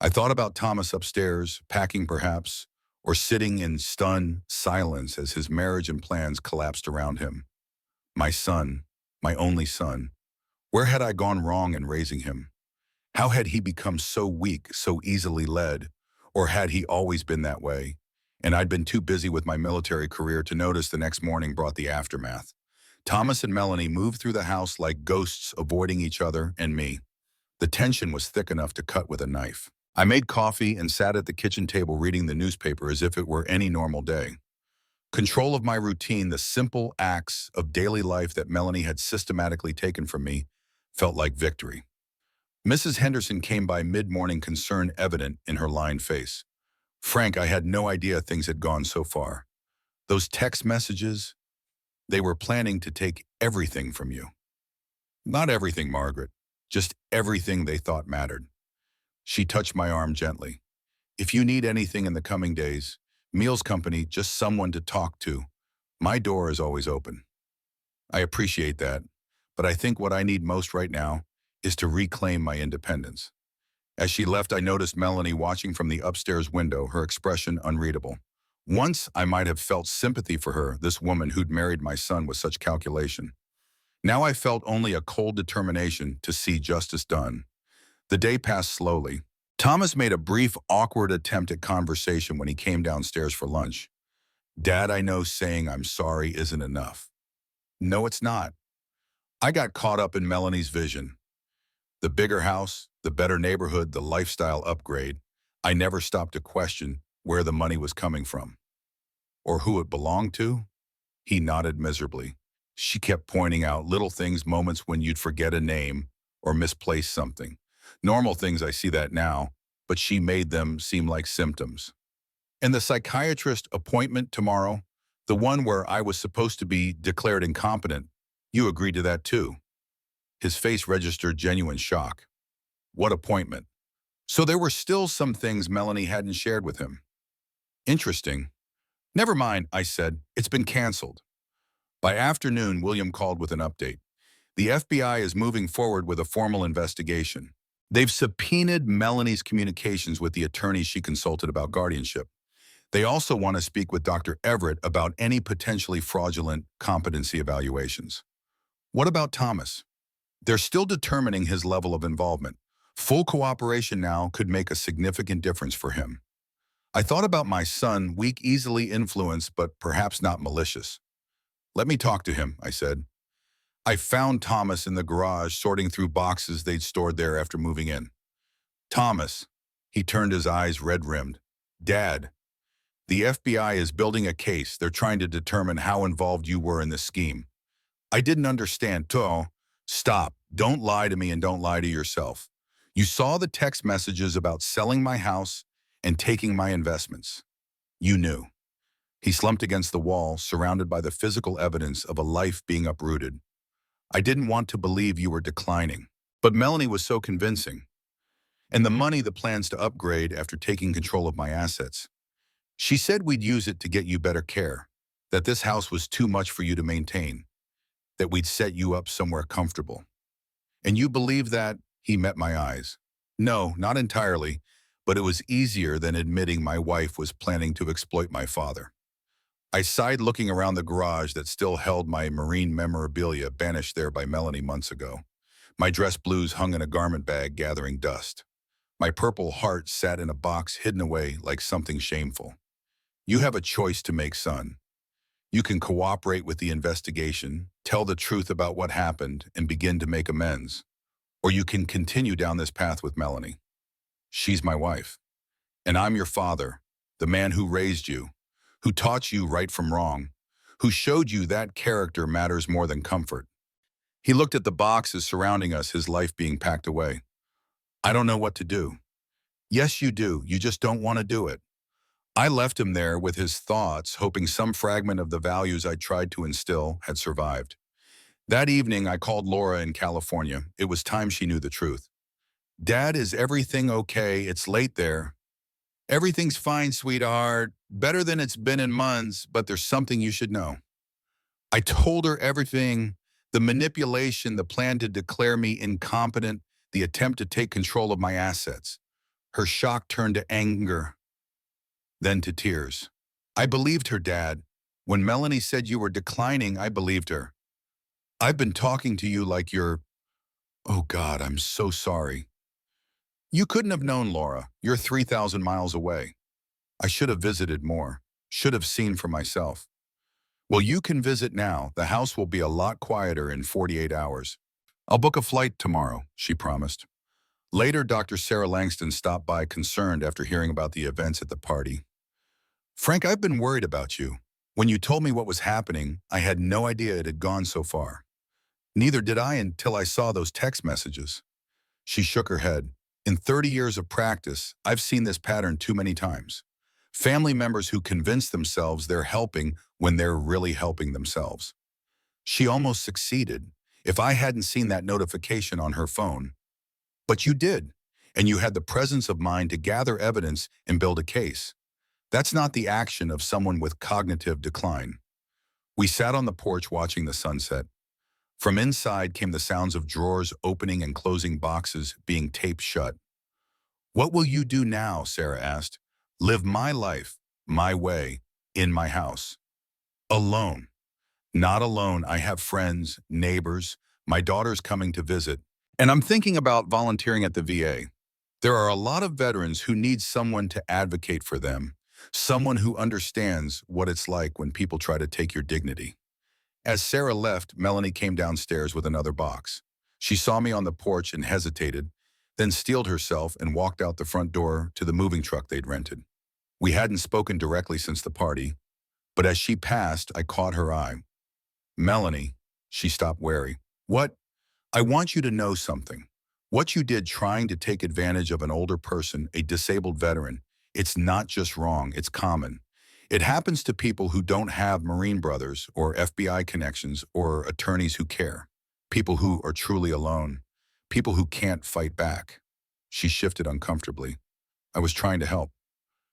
I thought about Thomas upstairs, packing perhaps, or sitting in stunned silence as his marriage and plans collapsed around him. My son, my only son. Where had I gone wrong in raising him? How had he become so weak, so easily led? Or had he always been that way? And I'd been too busy with my military career to notice the next morning brought the aftermath. Thomas and Melanie moved through the house like ghosts, avoiding each other and me. The tension was thick enough to cut with a knife. I made coffee and sat at the kitchen table reading the newspaper as if it were any normal day. Control of my routine, the simple acts of daily life that Melanie had systematically taken from me, felt like victory. Mrs. Henderson came by mid-morning, concern evident in her lined face. Frank, I had no idea things had gone so far. Those text messages, they were planning to take everything from you. Not everything, Margaret, just everything they thought mattered. She touched my arm gently. If you need anything in the coming days, Meals Company, just someone to talk to, my door is always open. I appreciate that, but I think what I need most right now is to reclaim my independence. As she left, I noticed Melanie watching from the upstairs window, her expression unreadable. Once, I might have felt sympathy for her, this woman who'd married my son with such calculation. Now I felt only a cold determination to see justice done. The day passed slowly. Thomas made a brief, awkward attempt at conversation when he came downstairs for lunch. Dad, I know saying I'm sorry isn't enough. No, it's not. I got caught up in Melanie's vision. The bigger house, the better neighborhood, the lifestyle upgrade. I never stopped to question where the money was coming from. Or who it belonged to? He nodded miserably. She kept pointing out little things, moments when you'd forget a name or misplace something. Normal things, I see that now, but she made them seem like symptoms. And the psychiatrist appointment tomorrow, the one where I was supposed to be declared incompetent, you agreed to that too. His face registered genuine shock. What appointment? So there were still some things Melanie hadn't shared with him. Interesting. Never mind, I said. It's been canceled. By afternoon, William called with an update. The FBI is moving forward with a formal investigation. They've subpoenaed Melanie's communications with the attorney she consulted about guardianship. They also want to speak with Dr. Everett about any potentially fraudulent competency evaluations. What about Thomas? They're still determining his level of involvement. Full cooperation now could make a significant difference for him. I thought about my son, weak, easily influenced, but perhaps not malicious. Let me talk to him, I said. I found Thomas in the garage sorting through boxes they'd stored there after moving in. Thomas, he turned his eyes red-rimmed. Dad, the FBI is building a case. They're trying to determine how involved you were in this scheme. I didn't understand. Stop. Don't lie to me and don't lie to yourself. You saw the text messages about selling my house and taking my investments. You knew. He slumped against the wall, surrounded by the physical evidence of a life being uprooted. I didn't want to believe you were declining. But Melanie was so convincing. And the money, the plans to upgrade after taking control of my assets. She said we'd use it to get you better care, that this house was too much for you to maintain, that we'd set you up somewhere comfortable. And you believe that? He met my eyes. No, not entirely, but it was easier than admitting my wife was planning to exploit my father. I sighed, looking around the garage that still held my marine memorabilia banished there by Melanie months ago. My dress blues hung in a garment bag gathering dust. My purple heart sat in a box hidden away like something shameful. You have a choice to make, son. You can cooperate with the investigation, tell the truth about what happened, and begin to make amends. Or you can continue down this path with Melanie. She's my wife. And I'm your father, the man who raised you, who taught you right from wrong, who showed you that character matters more than comfort. He looked at the boxes surrounding us, his life being packed away. I don't know what to do. Yes, you do. You just don't want to do it. I left him there with his thoughts, hoping some fragment of the values I tried to instill had survived. That evening, I called Laura in California. It was time she knew the truth. Dad, is everything okay? It's late there. Everything's fine, sweetheart. Better than it's been in months, but there's something you should know. I told her everything, the manipulation, the plan to declare me incompetent, the attempt to take control of my assets. Her shock turned to anger, then to tears. I believed her, Dad. When Melanie said you were declining, I believed her. I've been talking to you like you're... Oh God, I'm so sorry. You couldn't have known, Laura. You're 3,000 miles away. I should have visited more, should have seen for myself. Well, you can visit now. The house will be a lot quieter in 48 hours. I'll book a flight tomorrow, she promised. Later, Dr. Sarah Langston stopped by, concerned after hearing about the events at the party. Frank, I've been worried about you. When you told me what was happening, I had no idea it had gone so far. Neither did I until I saw those text messages. She shook her head. In 30 years of practice, I've seen this pattern too many times. Family members who convince themselves they're helping when they're really helping themselves. She almost succeeded if I hadn't seen that notification on her phone. But you did, and you had the presence of mind to gather evidence and build a case. That's not the action of someone with cognitive decline. We sat on the porch watching the sunset. From inside came the sounds of drawers opening and closing, boxes being taped shut. What will you do now? Sarah asked. Live my life, my way, in my house. Alone. Not alone. I have friends, neighbors, my daughter's coming to visit, and I'm thinking about volunteering at the VA. There are a lot of veterans who need someone to advocate for them, someone who understands what it's like when people try to take your dignity. As Sarah left, Melanie came downstairs with another box. She saw me on the porch and hesitated, then steeled herself and walked out the front door to the moving truck they'd rented. We hadn't spoken directly since the party, but as she passed, I caught her eye. Melanie, she stopped, wary. What? I want you to know something. What you did trying to take advantage of an older person, a disabled veteran, it's not just wrong, it's common. It happens to people who don't have Marine brothers or FBI connections or attorneys who care. People who are truly alone. People who can't fight back. She shifted uncomfortably. I was trying to help.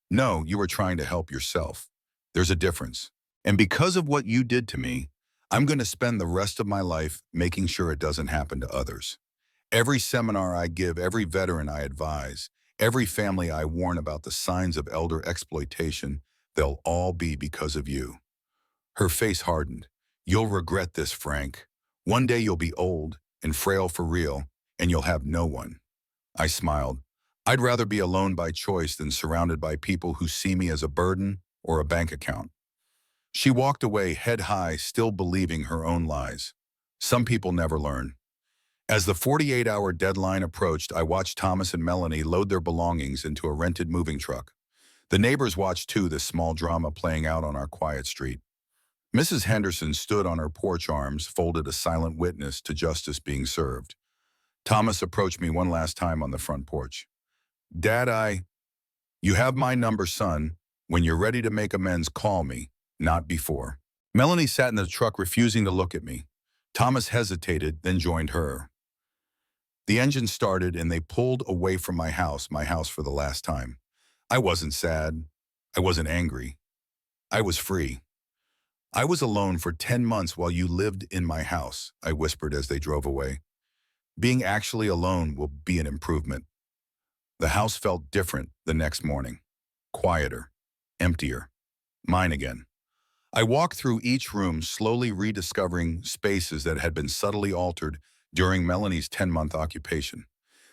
No, you were trying to help yourself. There's a difference. And because of what you did to me, I'm going to spend the rest of my life making sure it doesn't happen to others. Every seminar I give, every veteran I advise, every family I warn about the signs of elder exploitation, they'll all be because of you. Her face hardened. You'll regret this, Frank. One day you'll be old and frail for real, and you'll have no one. I smiled. I'd rather be alone by choice than surrounded by people who see me as a burden or a bank account. She walked away head high, still believing her own lies. Some people never learn. As the 48-hour deadline approached, I watched Thomas and Melanie load their belongings into a rented moving truck. The neighbors watched too, this small drama playing out on our quiet street. Mrs. Henderson stood on her porch, arms folded, a silent witness to justice being served. Thomas approached me one last time on the front porch. "Dad, you have my number, son. When you're ready to make amends, call me, not before." Melanie sat in the truck, refusing to look at me. Thomas hesitated, then joined her. The engine started and they pulled away from my house for the last time. I wasn't sad. I wasn't angry. I was free. "I was alone for 10 months while you lived in my house," I whispered as they drove away. "Being actually alone will be an improvement." The house felt different the next morning. Quieter. Emptier. Mine again. I walked through each room, slowly rediscovering spaces that had been subtly altered during Melanie's 10-month occupation.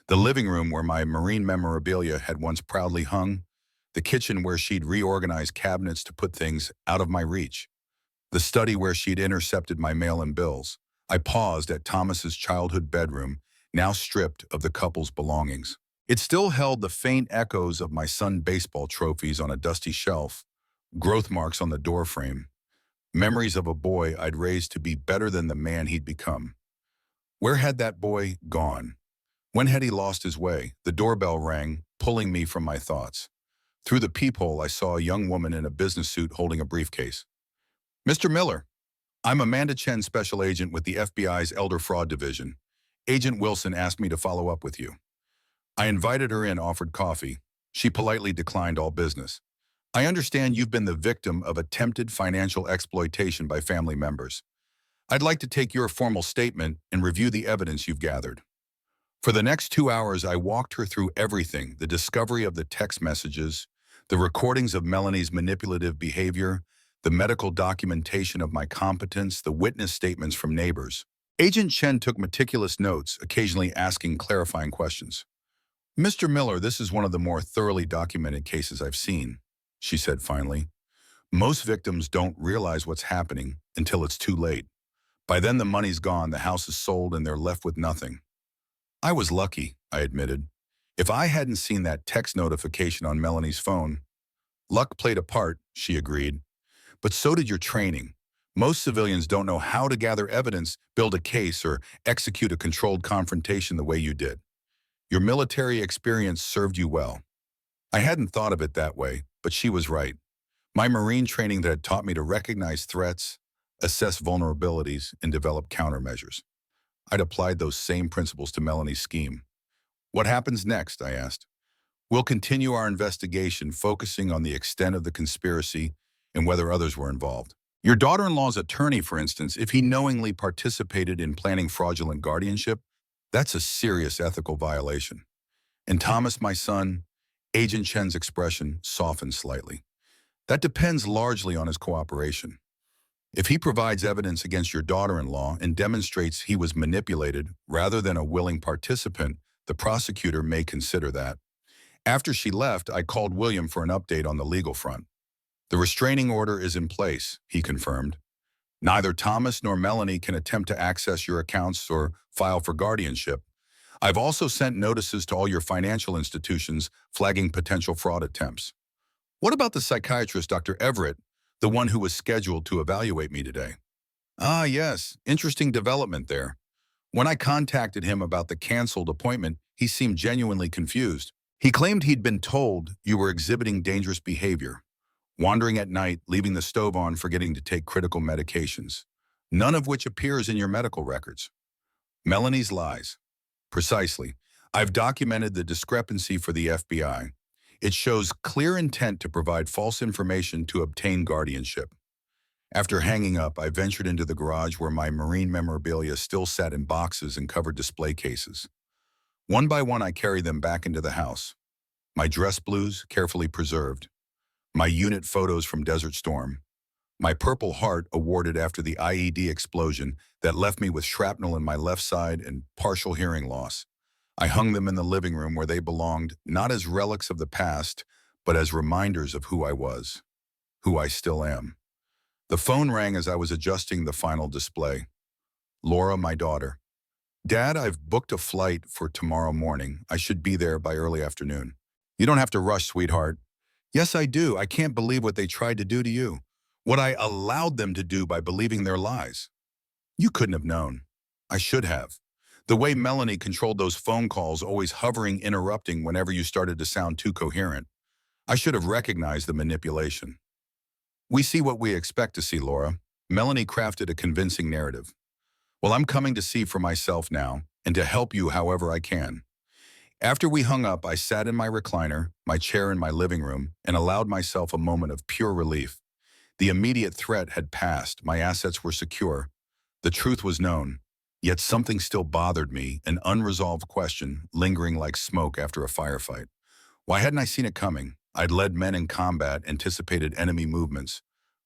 The living room where my marine memorabilia had once proudly hung. The kitchen where she'd reorganized cabinets to put things out of my reach. The study where she'd intercepted my mail and bills. I paused at Thomas's childhood bedroom, now stripped of the couple's belongings. It still held the faint echoes of my son's baseball trophies on a dusty shelf, growth marks on the doorframe, memories of a boy I'd raised to be better than the man he'd become. Where had that boy gone? When had he lost his way? The doorbell rang, pulling me from my thoughts. Through the peephole, I saw a young woman in a business suit holding a briefcase. "Mr. Miller, I'm Amanda Chen, Special Agent with the FBI's Elder Fraud Division. Agent Wilson asked me to follow up with you." I invited her in, offered coffee. She politely declined all business. "I understand you've been the victim of attempted financial exploitation by family members. I'd like to take your formal statement and review the evidence you've gathered." For the next 2 hours, I walked her through everything: the discovery of the text messages, the recordings of Melanie's manipulative behavior, the medical documentation of my competence, the witness statements from neighbors. Agent Chen took meticulous notes, occasionally asking clarifying questions. "Mr. Miller, this is one of the more thoroughly documented cases I've seen," she said finally. "Most victims don't realize what's happening until it's too late. By then the money's gone, the house is sold, and they're left with nothing." "I was lucky," I admitted. "If I hadn't seen that text notification on Melanie's phone—" "Luck played a part," she agreed. "But so did your training. Most civilians don't know how to gather evidence, build a case, or execute a controlled confrontation the way you did. Your military experience served you well." I hadn't thought of it that way, but she was right. My Marine training that had taught me to recognize threats, assess vulnerabilities, and develop countermeasures. I'd applied those same principles to Melanie's scheme. "What happens next?" I asked. "We'll continue our investigation, focusing on the extent of the conspiracy and whether others were involved. Your daughter-in-law's attorney, for instance, if he knowingly participated in planning fraudulent guardianship, that's a serious ethical violation." "And Thomas, my son," Agent Chen's expression softened slightly, "that depends largely on his cooperation. If he provides evidence against your daughter-in-law and demonstrates he was manipulated rather than a willing participant, the prosecutor may consider that." After she left, I called William for an update on the legal front. "The restraining order is in place," he confirmed. "Neither Thomas nor Melanie can attempt to access your accounts or file for guardianship. I've also sent notices to all your financial institutions flagging potential fraud attempts." "What about the psychiatrist, Dr. Everett, the one who was scheduled to evaluate me today?" "Ah, yes, interesting development there. When I contacted him about the canceled appointment, he seemed genuinely confused. He claimed he'd been told you were exhibiting dangerous behavior, wandering at night, leaving the stove on, forgetting to take critical medications, none of which appears in your medical records." Melanie's lies. Precisely. I've documented the discrepancy for the FBI. It shows clear intent to provide false information to obtain guardianship. After hanging up, I ventured into the garage where my Marine memorabilia still sat in boxes and covered display cases. One by one, I carried them back into the house. My dress blues, carefully preserved. My unit photos from Desert Storm. My Purple Heart, awarded after the IED explosion that left me with shrapnel in my left side and partial hearing loss. I hung them in the living room where they belonged, not as relics of the past, but as reminders of who I was, who I still am. The phone rang as I was adjusting the final display. Laura, my daughter. Dad, I've booked a flight for tomorrow morning. I should be there by early afternoon. You don't have to rush, sweetheart. Yes, I do. I can't believe what they tried to do to you. What I allowed them to do by believing their lies. You couldn't have known. I should have. The way Melanie controlled those phone calls, always hovering, interrupting whenever you started to sound too coherent. I should have recognized the manipulation. We see what we expect to see, Laura. Melanie crafted a convincing narrative. Well, I'm coming to see for myself now, and to help you however I can. After we hung up, I sat in my recliner, my chair in my living room, and allowed myself a moment of pure relief. The immediate threat had passed, my assets were secure. The truth was known, yet something still bothered me, an unresolved question, lingering like smoke after a firefight. Why hadn't I seen it coming? I'd led men in combat, anticipated enemy movements,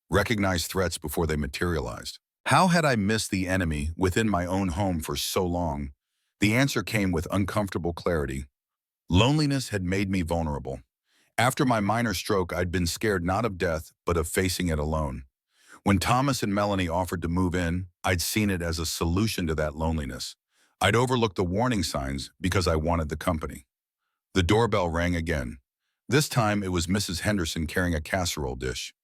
recognized threats before they materialized. How had I missed the enemy within my own home for so long? The answer came with uncomfortable clarity. Loneliness had made me vulnerable. After my minor stroke, I'd been scared not of death, but of facing it alone. When Thomas and Melanie offered to move in, I'd seen it as a solution to that loneliness. I'd overlooked the warning signs because I wanted the company. The doorbell rang again. This time it was Mrs. Henderson carrying a casserole dish.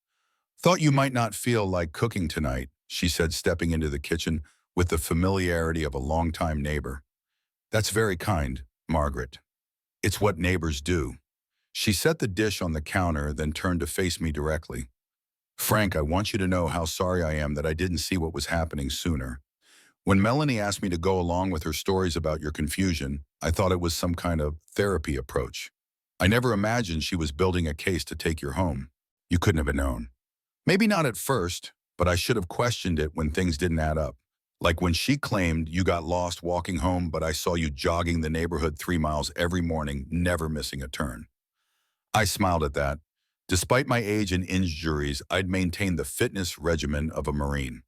"Thought you might not feel like cooking tonight," she said, stepping into the kitchen with the familiarity of a longtime neighbor. "That's very kind, Margaret. It's what neighbors do." She set the dish on the counter, then turned to face me directly. "Frank, I want you to know how sorry I am that I didn't see what was happening sooner. When Melanie asked me to go along with her stories about your confusion, I thought it was some kind of therapy approach. I never imagined she was building a case to take your home. You couldn't have known. Maybe not at first, but I should have questioned it when things didn't add up. Like when she claimed you got lost walking home, but I saw you jogging the neighborhood 3 miles every morning, never missing a turn." I smiled at that. Despite my age and injuries, I'd maintained the fitness regimen of a Marine.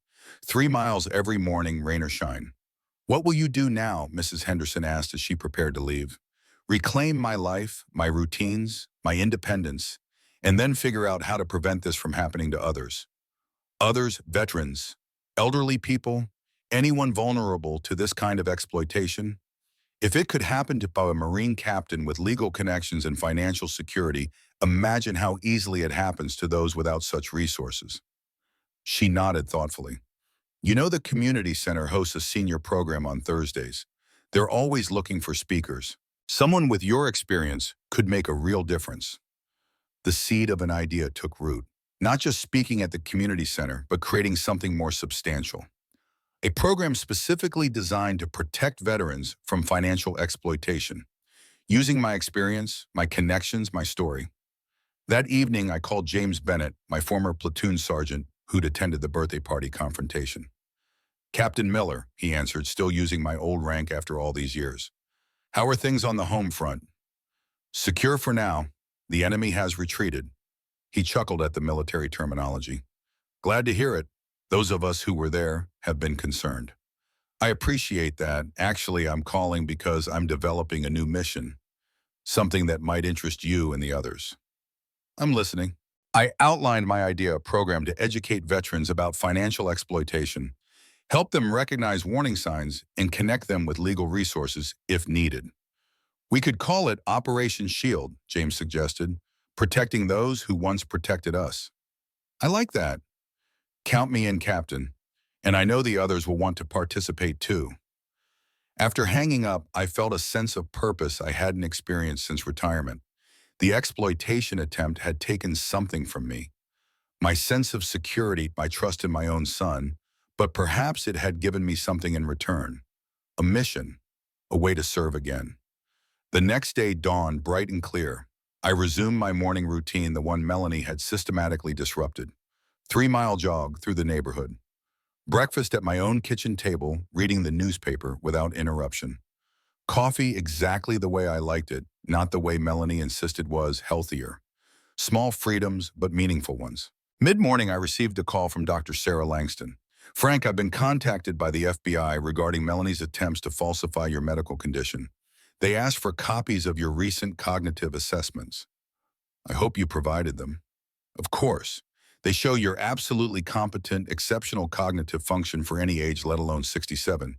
3 miles every morning, rain or shine. "What will you do now?" Mrs. Henderson asked as she prepared to leave. "Reclaim my life, my routines, my independence, and then figure out how to prevent this from happening to others. Others, veterans, elderly people, anyone vulnerable to this kind of exploitation. If it could happen to a Marine captain with legal connections and financial security, imagine how easily it happens to those without such resources." She nodded thoughtfully. "You know, the community center hosts a senior program on Thursdays. They're always looking for speakers. Someone with your experience could make a real difference." The seed of an idea took root. Not just speaking at the community center, but creating something more substantial. A program specifically designed to protect veterans from financial exploitation. Using my experience, my connections, my story. That evening, I called James Bennett, my former platoon sergeant, who'd attended the birthday party confrontation. "Captain Miller," he answered, still using my old rank after all these years. "How are things on the home front?" "Secure for now. The enemy has retreated." He chuckled at the military terminology. "Glad to hear it. Those of us who were there have been concerned." "I appreciate that. Actually, I'm calling because I'm developing a new mission, something that might interest you and the others." "I'm listening." I outlined my idea, a program to educate veterans about financial exploitation, help them recognize warning signs, and connect them with legal resources if needed. "We could call it Operation Shield," James suggested, "protecting those who once protected us." "I like that. Count me in, Captain. And I know the others will want to participate too." After hanging up, I felt a sense of purpose I hadn't experienced since retirement. The exploitation attempt had taken something from me. My sense of security, my trust in my own son, but perhaps it had given me something in return. A mission, a way to serve again. The next day dawned bright and clear. I resumed my morning routine, the one Melanie had systematically disrupted. 3-mile jog through the neighborhood. Breakfast at my own kitchen table, reading the newspaper without interruption. Coffee exactly the way I liked it, not the way Melanie insisted was healthier. Small freedoms, but meaningful ones. Mid-morning, I received a call from Dr. Sarah Langston. "Frank, I've been contacted by the FBI regarding Melanie's attempts to falsify your medical condition. They asked for copies of your recent cognitive assessments. I hope you provided them. Of course. They show you're absolutely competent, exceptional cognitive function for any age, let alone 67.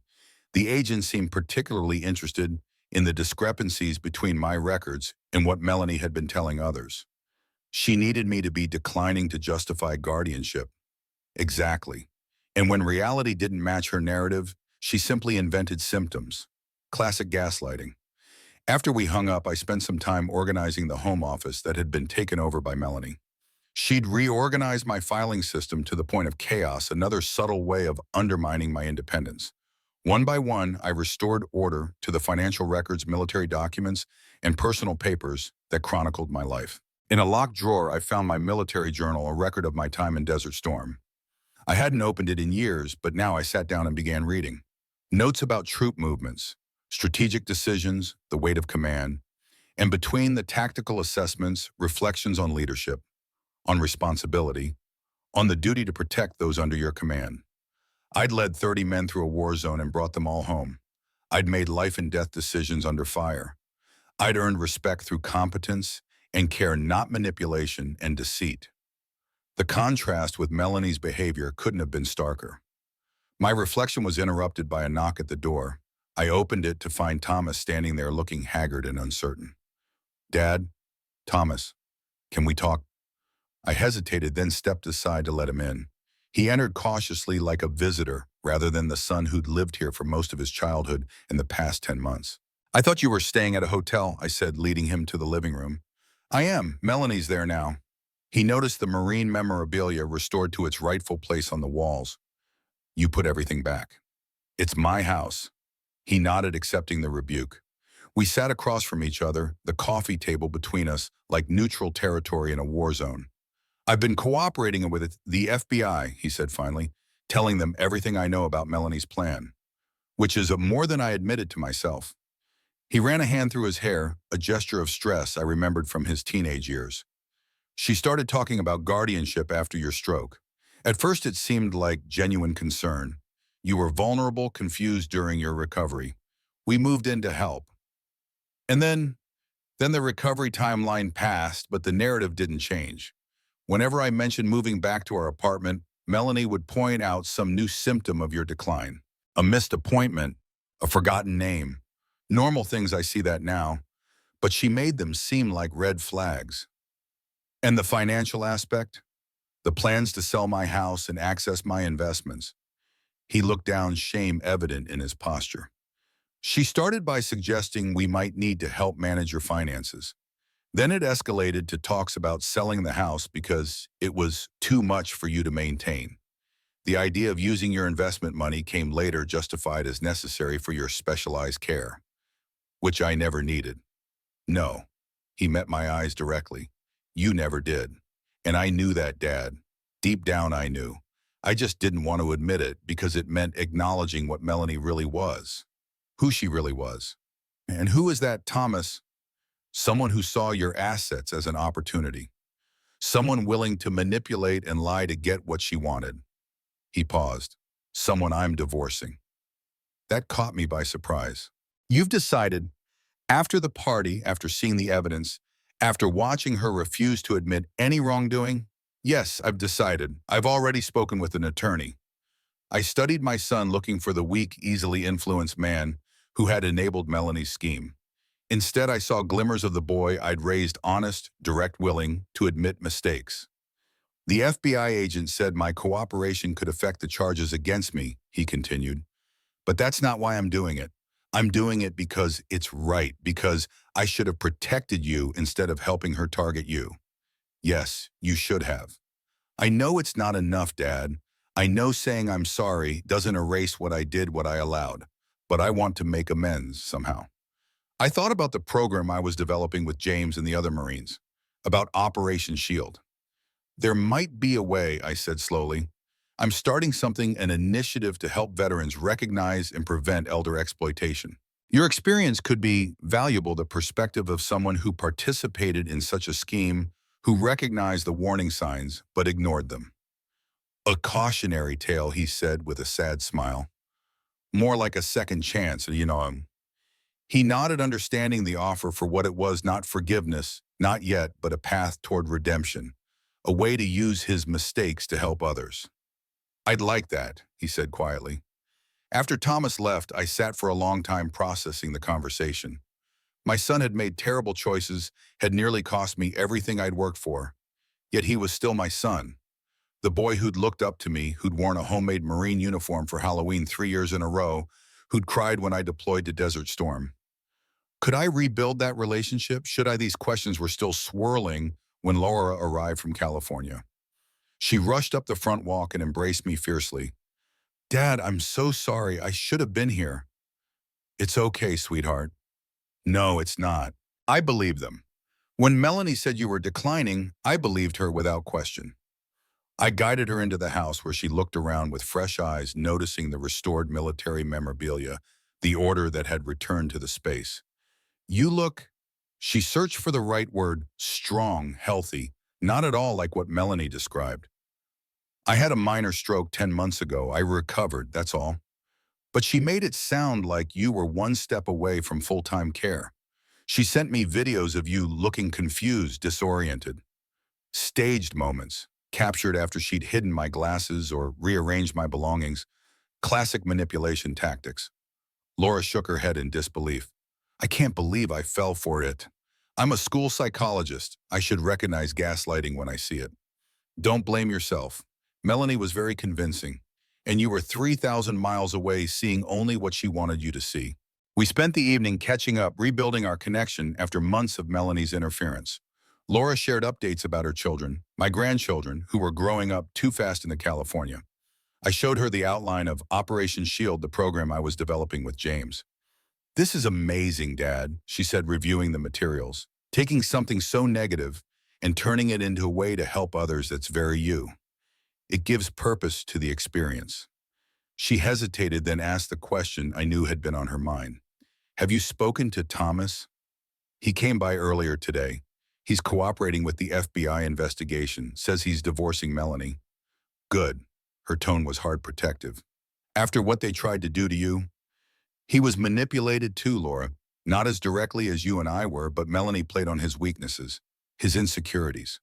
The agent seemed particularly interested in the discrepancies between my records and what Melanie had been telling others. She needed me to be declining to justify guardianship. Exactly. And when reality didn't match her narrative, she simply invented symptoms. Classic gaslighting. After we hung up, I spent some time organizing the home office that had been taken over by Melanie. She'd reorganized my filing system to the point of chaos, another subtle way of undermining my independence. One by one, I restored order to the financial records, military documents, and personal papers that chronicled my life. In a locked drawer, I found my military journal, a record of my time in Desert Storm. I hadn't opened it in years, but now I sat down and began reading. Notes about troop movements, strategic decisions, the weight of command, and between the tactical assessments, reflections on leadership, on responsibility, on the duty to protect those under your command. I'd led 30 men through a war zone and brought them all home. I'd made life and death decisions under fire. I'd earned respect through competence and care, not manipulation and deceit. The contrast with Melanie's behavior couldn't have been starker. My reflection was interrupted by a knock at the door. I opened it to find Thomas standing there looking haggard and uncertain. "Dad, Thomas, can we talk?" I hesitated, then stepped aside to let him in. He entered cautiously, like a visitor, rather than the son who'd lived here for most of his childhood and the past 10 months. "I thought you were staying at a hotel," I said, leading him to the living room. "I am. Melanie's there now." He noticed the Marine memorabilia restored to its rightful place on the walls. "You put everything back. It's my house." He nodded, accepting the rebuke. We sat across from each other, the coffee table between us, like neutral territory in a war zone. "I've been cooperating with the FBI," he said finally, "telling them everything I know about Melanie's plan, which is more than I admitted to myself." He ran a hand through his hair, a gesture of stress I remembered from his teenage years. "She started talking about guardianship after your stroke. At first it seemed like genuine concern. You were vulnerable, confused during your recovery. We moved in to help. And then the recovery timeline passed, but the narrative didn't change. Whenever I mentioned moving back to our apartment, Melanie would point out some new symptom of your decline. A missed appointment, a forgotten name. Normal things, I see that now, but she made them seem like red flags. And the financial aspect? The plans to sell my house and access my investments." He looked down, shame evident in his posture. "She started by suggesting we might need to help manage your finances. Then it escalated to talks about selling the house because it was too much for you to maintain. The idea of using your investment money came later, justified as necessary for your specialized care, which I never needed." "No." He met my eyes directly. "You never did. And I knew that, Dad. Deep down I knew. I just didn't want to admit it because it meant acknowledging what Melanie really was. Who she really was. And who is that Thomas? Someone who saw your assets as an opportunity. Someone willing to manipulate and lie to get what she wanted." He paused. "Someone I'm divorcing." That caught me by surprise. "You've decided, after the party, after seeing the evidence, after watching her refuse to admit any wrongdoing?" "Yes, I've decided. I've already spoken with an attorney. I studied my son, looking for the weak, easily influenced man who had enabled Melanie's scheme. Instead, I saw glimmers of the boy I'd raised, honest, direct, willing to admit mistakes. The FBI agent said my cooperation could affect the charges against me," he continued. "But that's not why I'm doing it. I'm doing it because it's right, because I should have protected you instead of helping her target you. Yes, you should have. I know it's not enough, Dad. I know saying I'm sorry doesn't erase what I did, what I allowed, but I want to make amends somehow. I thought about the program I was developing with James and the other Marines, about Operation Shield. There might be a way," I said slowly. "I'm starting something, an initiative to help veterans recognize and prevent elder exploitation. Your experience could be valuable, the perspective of someone who participated in such a scheme, who recognized the warning signs but ignored them." "A cautionary tale," he said with a sad smile. "More like a second chance, He nodded, understanding the offer for what it was: not forgiveness, not yet, but a path toward redemption, a way to use his mistakes to help others. "I'd like that," he said quietly. After Thomas left, I sat for a long time processing the conversation. My son had made terrible choices, had nearly cost me everything I'd worked for, yet he was still my son. The boy who'd looked up to me, who'd worn a homemade Marine uniform for Halloween 3 years in a row, who'd cried when I deployed to Desert Storm. Could I rebuild that relationship? Should I? These questions were still swirling when Laura arrived from California. She rushed up the front walk and embraced me fiercely. "Dad, I'm so sorry. I should have been here." "It's okay, sweetheart." "No, it's not." I believed them. When Melanie said you were declining, I believed her without question. I guided her into the house, where she looked around with fresh eyes, noticing the restored military memorabilia, the order that had returned to the space. "You look," she searched for the right word, "strong, healthy, not at all like what Melanie described." "I had a minor stroke 10 months ago. I recovered, that's all." "But she made it sound like you were one step away from full-time care. She sent me videos of you looking confused, disoriented. Staged moments, captured after she'd hidden my glasses or rearranged my belongings. Classic manipulation tactics." Laura shook her head in disbelief. "I can't believe I fell for it. I'm a school psychologist. I should recognize gaslighting when I see it." "Don't blame yourself. Melanie was very convincing, and you were 3,000 miles away, seeing only what she wanted you to see." We spent the evening catching up, rebuilding our connection after months of Melanie's interference. Laura shared updates about her children, my grandchildren, who were growing up too fast in California. I showed her the outline of Operation Shield, the program I was developing with James. "This is amazing, Dad," she said, reviewing the materials. "Taking something so negative and turning it into a way to help others. That's very you. It gives purpose to the experience." She hesitated, then asked the question I knew had been on her mind. "Have you spoken to Thomas?" "He came by earlier today. He's cooperating with the FBI investigation, says he's divorcing Melanie." "Good." Her tone was hard protective. "After what they tried to do to you?" "He was manipulated too, Laura. Not as directly as you and I were, but Melanie played on his weaknesses, his insecurities."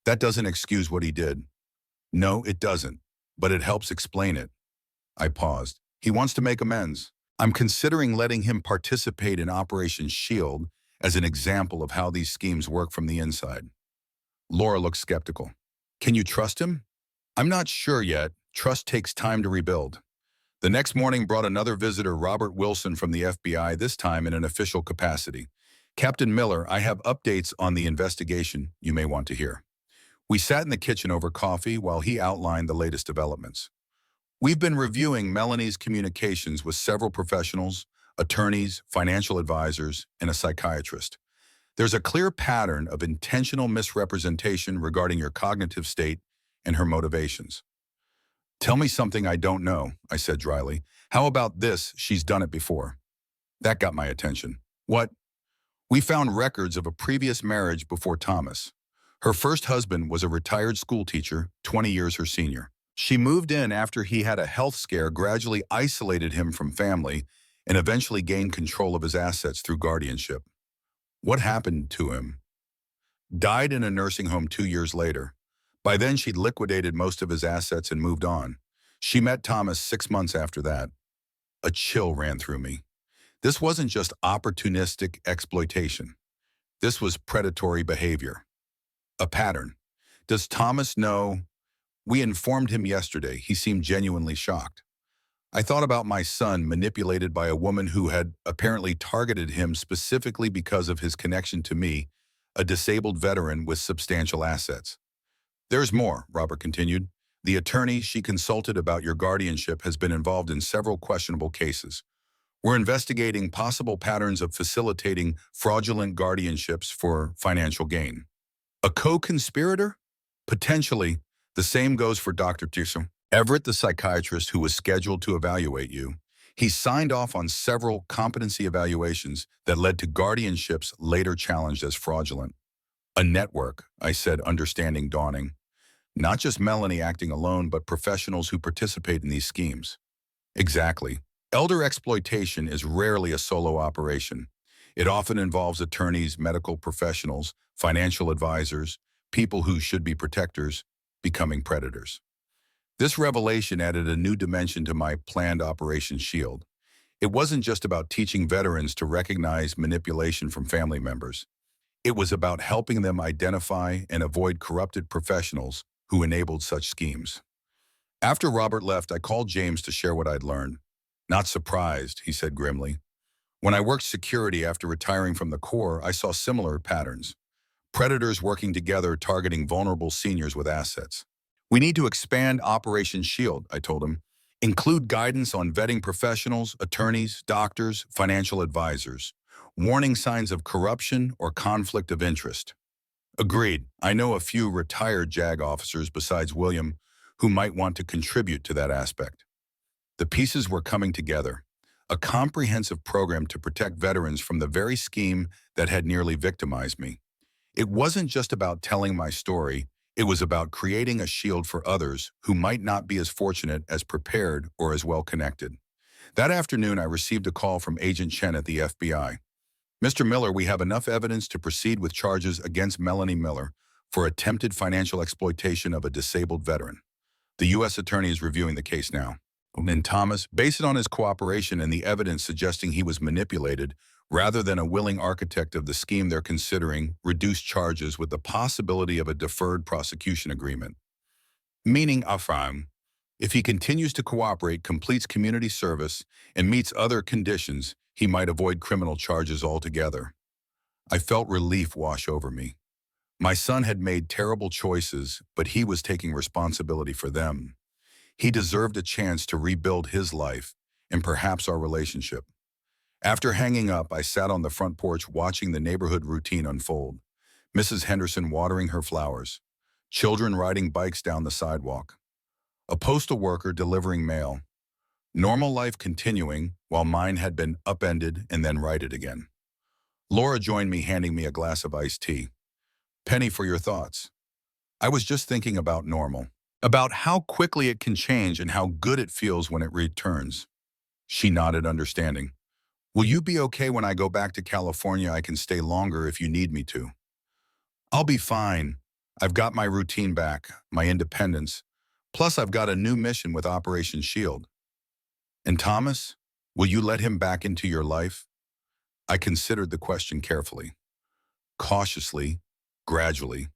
"That doesn't excuse what he did." "No, it doesn't, but it helps explain it." I paused. "He wants to make amends. I'm considering letting him participate in Operation Shield as an example of how these schemes work from the inside." Laura looked skeptical. "Can you trust him?" "I'm not sure yet. Trust takes time to rebuild." The next morning brought another visitor, Robert Wilson from the FBI, this time in an official capacity. "Captain Miller, I have updates on the investigation you may want to hear." We sat in the kitchen over coffee while he outlined the latest developments. "We've been reviewing Melanie's communications with several professionals, attorneys, financial advisors, and a psychiatrist. There's a clear pattern of intentional misrepresentation regarding your cognitive state and her motivations." "Tell me something I don't know," I said dryly. "How about this? She's done it before." That got my attention. "What?" "We found records of a previous marriage before Thomas. Her first husband was a retired school teacher, 20 years her senior. She moved in after he had a health scare, gradually isolated him from family, and eventually gained control of his assets through guardianship." "What happened to him?" "Died in a nursing home 2 years later. By then, she'd liquidated most of his assets and moved on. She met Thomas 6 months after that." A chill ran through me. This wasn't just opportunistic exploitation. This was predatory behavior. A pattern. "Does Thomas know?" "We informed him yesterday." He seemed genuinely shocked. I thought about my son, manipulated by a woman who had apparently targeted him specifically because of his connection to me, a disabled veteran with substantial assets. "There's more," Robert continued. "The attorney she consulted about your guardianship has been involved in several questionable cases. We're investigating possible patterns of facilitating fraudulent guardianships for financial gain." "A co-conspirator?" "Potentially. The same goes for Dr. Tissot. Everett, the psychiatrist who was scheduled to evaluate you. He signed off on several competency evaluations that led to guardianships later challenged as fraudulent." "A network," I said, understanding dawning. "Not just Melanie acting alone, but professionals who participate in these schemes." "Exactly. Elder exploitation is rarely a solo operation. It often involves attorneys, medical professionals, financial advisors, people who should be protectors, becoming predators. This revelation added a new dimension to my planned Operation Shield. It wasn't just about teaching veterans to recognize manipulation from family members. It was about helping them identify and avoid corrupted professionals who enabled such schemes. After Robert left, I called James to share what I'd learned. Not surprised, he said grimly. When I worked security after retiring from the Corps, I saw similar patterns. Predators working together targeting vulnerable seniors with assets. We need to expand Operation Shield, I told him. Include guidance on vetting professionals, attorneys, doctors, financial advisors. Warning signs of corruption or conflict of interest. Agreed. I know a few retired JAG officers besides William who might want to contribute to that aspect. The pieces were coming together. A comprehensive program to protect veterans from the very scheme that had nearly victimized me. It wasn't just about telling my story, it was about creating a shield for others who might not be as fortunate, as prepared, or as well connected. That afternoon, I received a call from Agent Chen at the FBI. Mr. Miller, we have enough evidence to proceed with charges against Melanie Miller for attempted financial exploitation of a disabled veteran. The U.S. Attorney is reviewing the case now. And Thomas, based on his cooperation and the evidence suggesting he was manipulated, rather than a willing architect of the scheme they're considering, reduced charges with the possibility of a deferred prosecution agreement. Meaning, Afram, if he continues to cooperate, completes community service, and meets other conditions, he might avoid criminal charges altogether. I felt relief wash over me. My son had made terrible choices, but he was taking responsibility for them. He deserved a chance to rebuild his life and perhaps our relationship. After hanging up, I sat on the front porch watching the neighborhood routine unfold. Mrs. Henderson watering her flowers, children riding bikes down the sidewalk, a postal worker delivering mail. Normal life continuing while mine had been upended and then righted again. Laura joined me, handing me a glass of iced tea. Penny, for your thoughts. I was just thinking about normal, about how quickly it can change and how good it feels when it returns. She nodded, understanding. Will you be okay when I go back to California? I can stay longer if you need me to. I'll be fine. I've got my routine back, my independence. Plus, I've got a new mission with Operation Shield. And Thomas, will you let him back into your life? I considered the question carefully. Cautiously, gradually.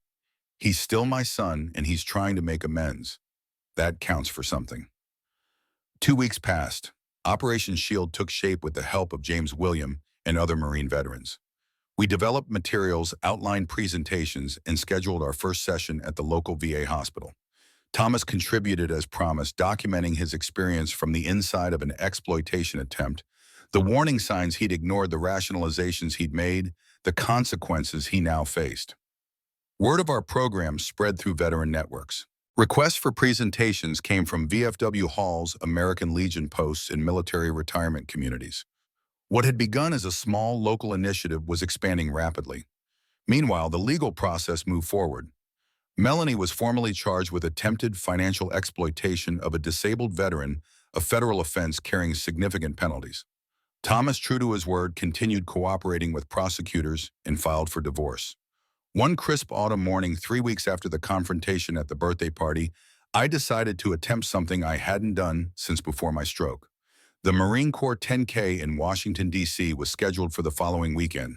He's still my son, and he's trying to make amends. That counts for something. 2 weeks passed. Operation Shield took shape with the help of James William and other Marine veterans. We developed materials, outlined presentations, and scheduled our first session at the local VA hospital. Thomas contributed as promised, documenting his experience from the inside of an exploitation attempt, the warning signs he'd ignored, the rationalizations he'd made, the consequences he now faced. Word of our program spread through veteran networks. Requests for presentations came from VFW halls, American Legion posts, and military retirement communities. What had begun as a small local initiative was expanding rapidly. Meanwhile, the legal process moved forward. Melanie was formally charged with attempted financial exploitation of a disabled veteran, a federal offense carrying significant penalties. Thomas, true to his word, continued cooperating with prosecutors and filed for divorce. One crisp autumn morning, 3 weeks after the confrontation at the birthday party, I decided to attempt something I hadn't done since before my stroke. The Marine Corps 10K in Washington, D.C. was scheduled for the following weekend.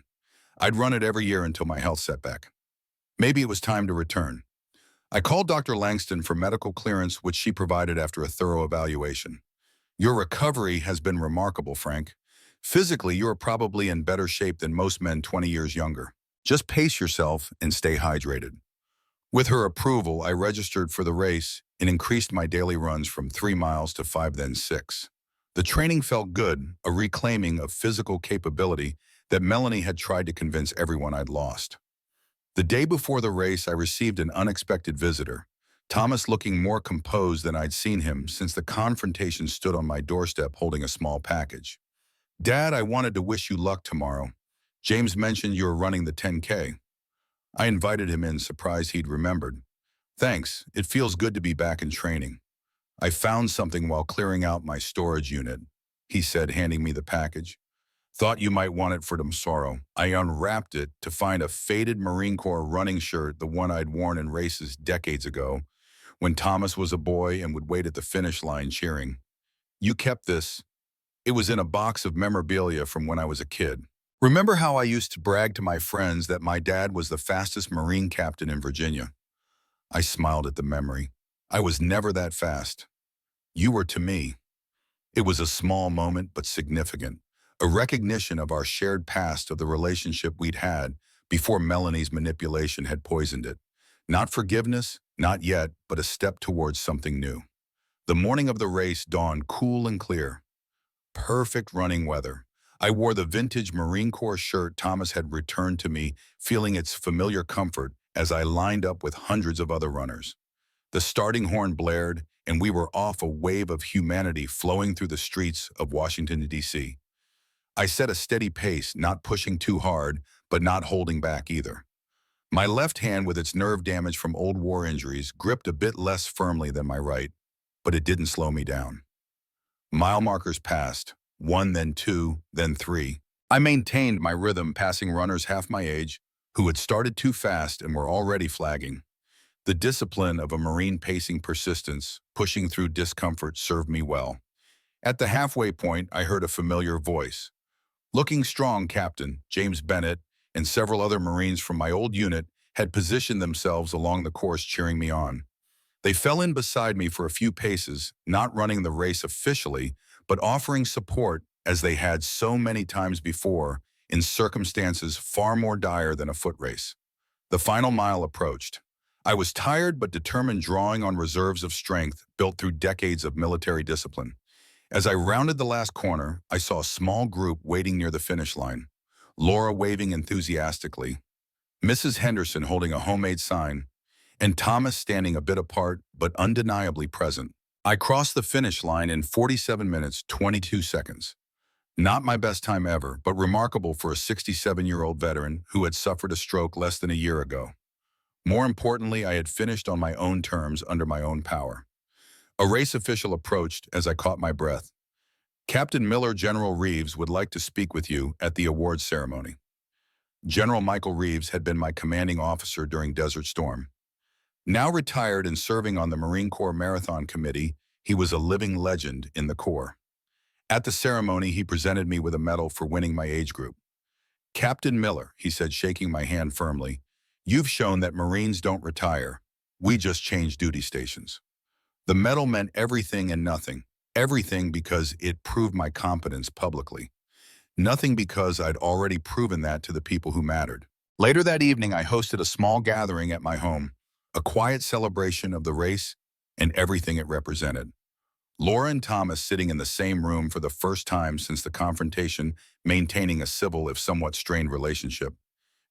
I'd run it every year until my health set back. Maybe it was time to return. I called Dr. Langston for medical clearance, which she provided after a thorough evaluation. Your recovery has been remarkable, Frank. Physically, you are probably in better shape than most men 20 years younger. Just pace yourself and stay hydrated. With her approval, I registered for the race and increased my daily runs from 3 miles to 5, then 6. The training felt good, a reclaiming of physical capability that Melanie had tried to convince everyone I'd lost. The day before the race, I received an unexpected visitor, Thomas, looking more composed than I'd seen him since the confrontation, stood on my doorstep holding a small package. Dad, I wanted to wish you luck tomorrow. James mentioned you were running the 10K. I invited him in, surprised he'd remembered. Thanks, it feels good to be back in training. I found something while clearing out my storage unit. he said, handing me the package. Thought you might want it for tomorrow. I unwrapped it to find a faded Marine Corps running shirt, the one I'd worn in races decades ago, when Thomas was a boy and would wait at the finish line cheering. You kept this. It was in a box of memorabilia from when I was a kid. Remember how I used to brag to my friends that my dad was the fastest Marine captain in Virginia? I smiled at the memory. I was never that fast. You were to me. It was a small moment, but significant. A recognition of our shared past, of the relationship we'd had before Melanie's manipulation had poisoned it. Not forgiveness, not yet, but a step towards something new. The morning of the race dawned cool and clear. Perfect running weather. I wore the vintage Marine Corps shirt Thomas had returned to me, feeling its familiar comfort as I lined up with hundreds of other runners. The starting horn blared, and we were off, a wave of humanity flowing through the streets of Washington, D.C. I set a steady pace, not pushing too hard, but not holding back either. My left hand, with its nerve damage from old war injuries, gripped a bit less firmly than my right, but it didn't slow me down. Mile markers passed, one, then two, then three. I maintained my rhythm, passing runners half my age who had started too fast and were already flagging. The discipline of a Marine pacing persistence, pushing through discomfort, served me well. At the halfway point, I heard a familiar voice. Looking strong, Captain. James Bennett and several other Marines from my old unit had positioned themselves along the course, cheering me on. They fell in beside me for a few paces, not running the race officially, but offering support as they had so many times before, in circumstances far more dire than a foot race. The final mile approached. I was tired but determined, drawing on reserves of strength built through decades of military discipline. As I rounded the last corner, I saw a small group waiting near the finish line. Laura waving enthusiastically, Mrs. Henderson holding a homemade sign, and Thomas standing a bit apart but undeniably present. I crossed the finish line in 47 minutes, 22 seconds. Not my best time ever, but remarkable for a 67-year-old veteran who had suffered a stroke less than a year ago. More importantly, I had finished on my own terms, under my own power. A race official approached as I caught my breath. Captain Miller, General Reeves would like to speak with you at the awards ceremony. General Michael Reeves had been my commanding officer during Desert Storm. Now retired and serving on the Marine Corps Marathon Committee, he was a living legend in the Corps. At the ceremony, he presented me with a medal for winning my age group. Captain Miller, he said, shaking my hand firmly, you've shown that Marines don't retire. We just change duty stations. The medal meant everything and nothing. Everything because it proved my competence publicly. Nothing because I'd already proven that to the people who mattered. Later that evening, I hosted a small gathering at my home, a quiet celebration of the race and everything it represented. Laura and Thomas sitting in the same room for the first time since the confrontation, maintaining a civil if somewhat strained relationship.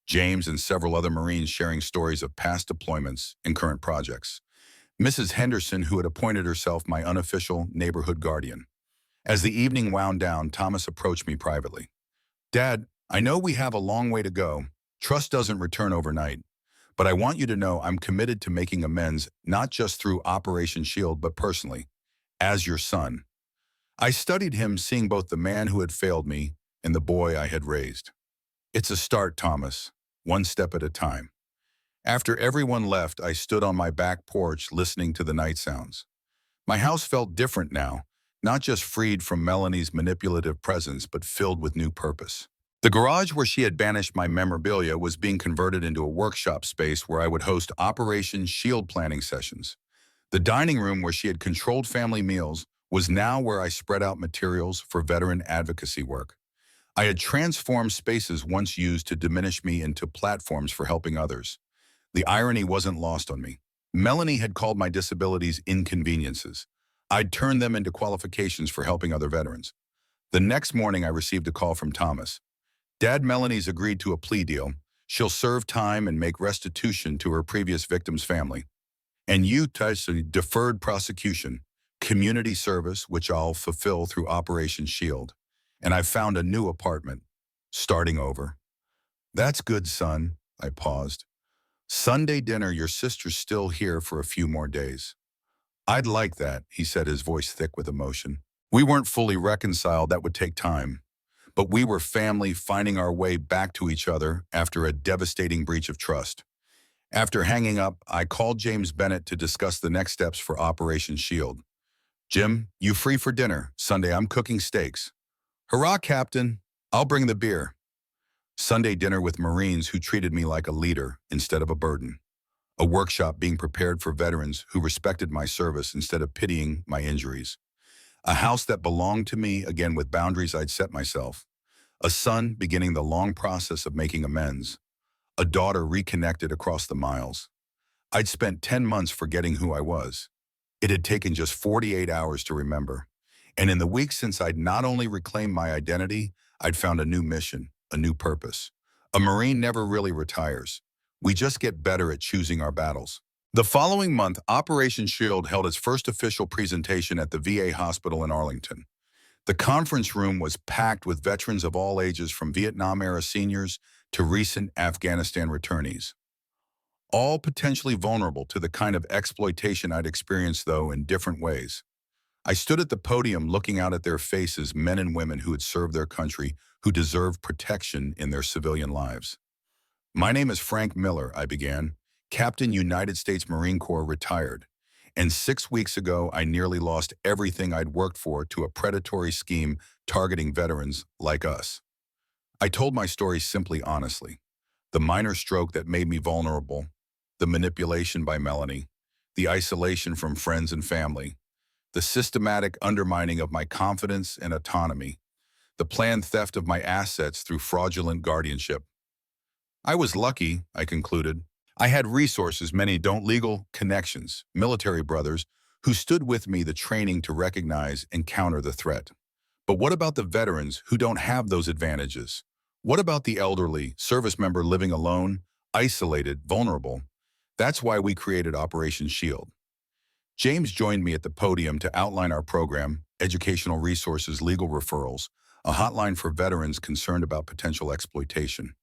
James and several other Marines sharing stories of past deployments and current projects. Mrs. Henderson, who had appointed herself my unofficial neighborhood guardian. As the evening wound down, Thomas approached me privately. Dad, I know we have a long way to go. Trust doesn't return overnight. But I want you to know I'm committed to making amends, not just through Operation Shield, but personally, as your son. I studied him, seeing both the man who had failed me and the boy I had raised. It's a start, Thomas, one step at a time. After everyone left, I stood on my back porch listening to the night sounds. My house felt different now, not just freed from Melanie's manipulative presence, but filled with new purpose. The garage where she had banished my memorabilia was being converted into a workshop space where I would host Operation Shield planning sessions. The dining room where she had controlled family meals was now where I spread out materials for veteran advocacy work. I had transformed spaces once used to diminish me into platforms for helping others. The irony wasn't lost on me. Melanie had called my disabilities inconveniences. I'd turned them into qualifications for helping other veterans. The next morning, I received a call from Thomas. Dad, Melanie's agreed to a plea deal. She'll serve time and make restitution to her previous victim's family. And you touched a deferred prosecution, community service, which I'll fulfill through Operation Shield. And I've found a new apartment, starting over. That's good, son. I paused. Sunday dinner, your sister's still here for a few more days. I'd like that, he said, his voice thick with emotion. We weren't fully reconciled, that would take time, but we were family finding our way back to each other after a devastating breach of trust. After hanging up, I called James Bennett to discuss the next steps for Operation Shield. Jim, you free for dinner? Sunday, I'm cooking steaks. Hurrah, Captain. I'll bring the beer. Sunday dinner with Marines who treated me like a leader instead of a burden. A workshop being prepared for veterans who respected my service instead of pitying my injuries. A house that belonged to me, again with boundaries I'd set myself. A son beginning the long process of making amends. A daughter reconnected across the miles. I'd spent 10 months forgetting who I was. It had taken just 48 hours to remember. And in the weeks since I'd not only reclaimed my identity, I'd found a new mission, a new purpose. A Marine never really retires. We just get better at choosing our battles. The following month, Operation Shield held its first official presentation at the VA hospital in Arlington. The conference room was packed with veterans of all ages, from Vietnam-era seniors to recent Afghanistan returnees. All potentially vulnerable to the kind of exploitation I'd experienced, though in different ways. I stood at the podium looking out at their faces, men and women who had served their country, who deserved protection in their civilian lives. My name is Frank Miller, I began, Captain United States Marine Corps, retired. And 6 weeks ago, I nearly lost everything I'd worked for to a predatory scheme targeting veterans like us. I told my story simply, honestly. The minor stroke that made me vulnerable, the manipulation by Melanie, the isolation from friends and family, the systematic undermining of my confidence and autonomy, the planned theft of my assets through fraudulent guardianship. I was lucky, I concluded. I had resources many don't, legal connections, military brothers, who stood with me the training to recognize and counter the threat. But what about the veterans who don't have those advantages? What about the elderly, service member living alone, isolated, vulnerable? That's why we created Operation Shield. James joined me at the podium to outline our program, educational resources, legal referrals, a hotline for veterans concerned about potential exploitation.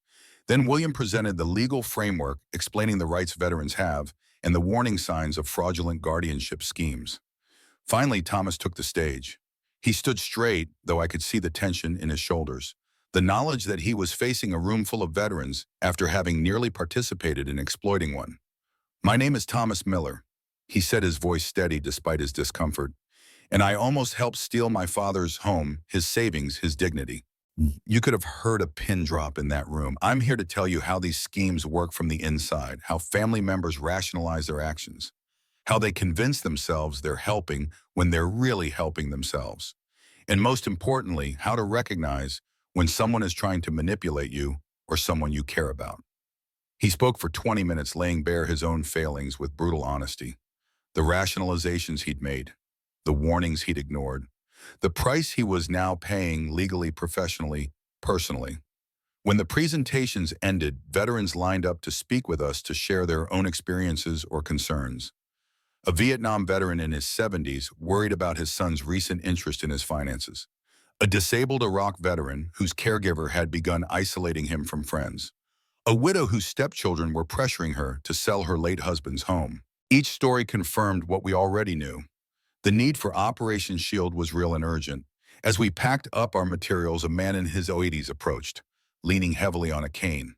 Then William presented the legal framework explaining the rights veterans have and the warning signs of fraudulent guardianship schemes. Finally, Thomas took the stage. He stood straight, though I could see the tension in his shoulders. The knowledge that he was facing a room full of veterans after having nearly participated in exploiting one. My name is Thomas Miller, he said, his voice steady despite his discomfort. And I almost helped steal my father's home, his savings, his dignity. You could have heard a pin drop in that room. I'm here to tell you how these schemes work from the inside, how family members rationalize their actions, how they convince themselves they're helping when they're really helping themselves. And most importantly, how to recognize when someone is trying to manipulate you or someone you care about. He spoke for 20 minutes, laying bare his own failings with brutal honesty, the rationalizations he'd made, the warnings he'd ignored, the price he was now paying legally, professionally, personally. When the presentations ended, veterans lined up to speak with us to share their own experiences or concerns. A Vietnam veteran in his 70s worried about his son's recent interest in his finances. A disabled Iraq veteran whose caregiver had begun isolating him from friends. A widow whose stepchildren were pressuring her to sell her late husband's home. Each story confirmed what we already knew. The need for Operation Shield was real and urgent. As we packed up our materials, a man in his 80s approached, leaning heavily on a cane.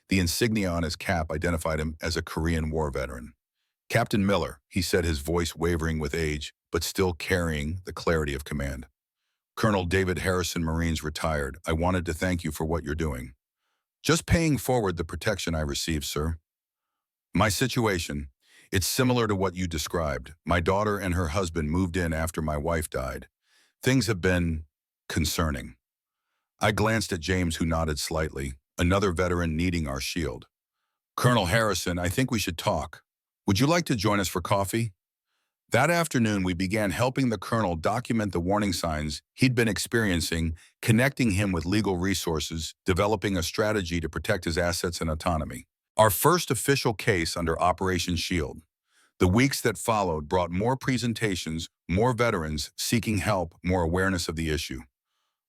The insignia on his cap identified him as a Korean War veteran. Captain Miller, he said, his voice wavering with age, but still carrying the clarity of command. Colonel David Harrison, Marines, retired. I wanted to thank you for what you're doing. Just paying forward the protection I received, sir. My situation, it's similar to what you described. My daughter and her husband moved in after my wife died. Things have been concerning. I glanced at James, who nodded slightly, another veteran needing our shield. Colonel Harrison, I think we should talk. Would you like to join us for coffee? That afternoon, we began helping the colonel document the warning signs he'd been experiencing, connecting him with legal resources, developing a strategy to protect his assets and autonomy. Our first official case under Operation Shield. The weeks that followed brought more presentations, more veterans seeking help, more awareness of the issue.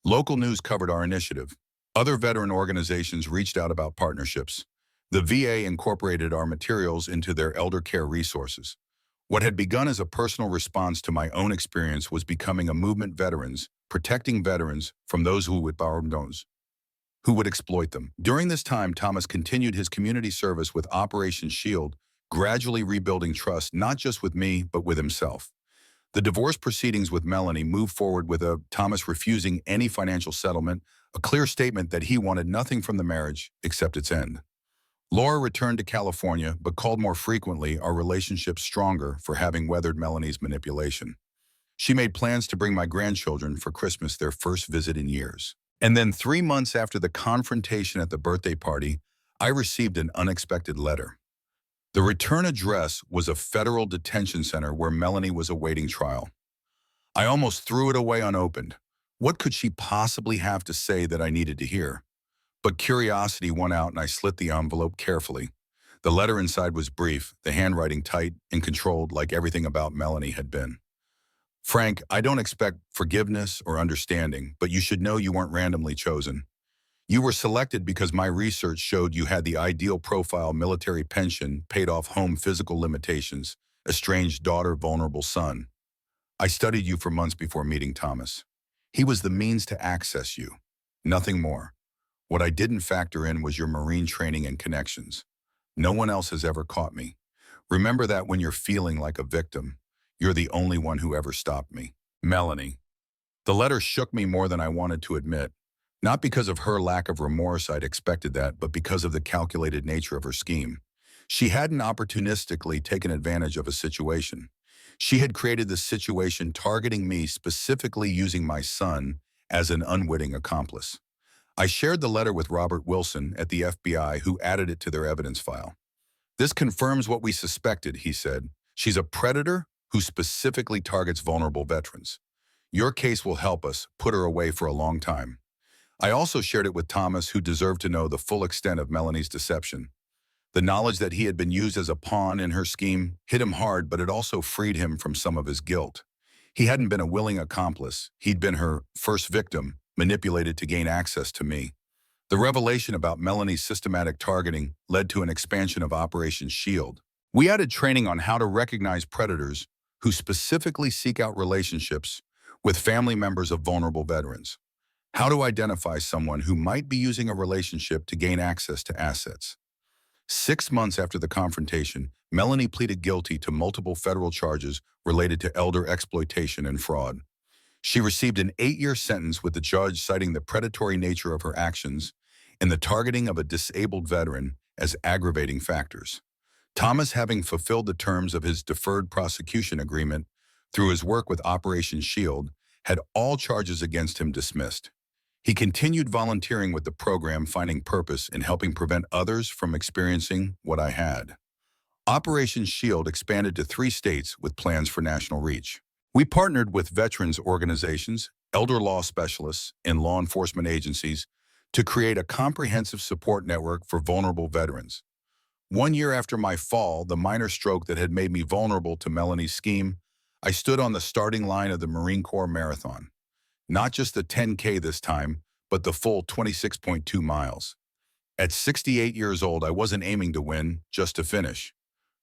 Local news covered our initiative. Other veteran organizations reached out about partnerships. The VA incorporated our materials into their elder care resources. What had begun as a personal response to my own experience was becoming a movement veterans, protecting veterans from those who would borrow those who would exploit them. During this time, Thomas continued his community service with Operation Shield, gradually rebuilding trust not just with me, but with himself. The divorce proceedings with Melanie moved forward with Thomas refusing any financial settlement, a clear statement that he wanted nothing from the marriage except its end. Laura returned to California, but called more frequently, our relationship stronger for having weathered Melanie's manipulation. She made plans to bring my grandchildren for Christmas, their first visit in years. And then 3 months after the confrontation at the birthday party, I received an unexpected letter. The return address was a federal detention center where Melanie was awaiting trial. I almost threw it away unopened. What could she possibly have to say that I needed to hear? But curiosity won out and I slit the envelope carefully. The letter inside was brief, the handwriting tight and controlled like everything about Melanie had been. Frank, I don't expect forgiveness or understanding, but you should know you weren't randomly chosen. You were selected because my research showed you had the ideal profile: military pension, paid off home, physical limitations, estranged daughter, vulnerable son. I studied you for months before meeting Thomas. He was the means to access you, nothing more. What I didn't factor in was your Marine training and connections. No one else has ever caught me. Remember that when you're feeling like a victim, you're the only one who ever stopped me. Melanie. The letter shook me more than I wanted to admit. Not because of her lack of remorse, I'd expected that, but because of the calculated nature of her scheme. She hadn't opportunistically taken advantage of a situation. She had created this situation targeting me, specifically using my son as an unwitting accomplice. I shared the letter with Robert Wilson at the FBI, who added it to their evidence file. This confirms what we suspected, he said. She's a predator who specifically targets vulnerable veterans. Your case will help us put her away for a long time. I also shared it with Thomas, who deserved to know the full extent of Melanie's deception. The knowledge that he had been used as a pawn in her scheme hit him hard, but it also freed him from some of his guilt. He hadn't been a willing accomplice. He'd been her first victim, manipulated to gain access to me. The revelation about Melanie's systematic targeting led to an expansion of Operation Shield. We added training on how to recognize predators who specifically seek out relationships with family members of vulnerable veterans. How to identify someone who might be using a relationship to gain access to assets. 6 months after the confrontation, Melanie pleaded guilty to multiple federal charges related to elder exploitation and fraud. She received an 8-year sentence, with the judge citing the predatory nature of her actions and the targeting of a disabled veteran as aggravating factors. Thomas, having fulfilled the terms of his deferred prosecution agreement through his work with Operation Shield, had all charges against him dismissed. He continued volunteering with the program, finding purpose in helping prevent others from experiencing what I had. Operation Shield expanded to 3 states with plans for national reach. We partnered with veterans organizations, elder law specialists, and law enforcement agencies to create a comprehensive support network for vulnerable veterans. 1 year after my fall, the minor stroke that had made me vulnerable to Melanie's scheme, I stood on the starting line of the Marine Corps Marathon. Not just the 10K this time, but the full 26.2 miles. At 68 years old, I wasn't aiming to win, just to finish.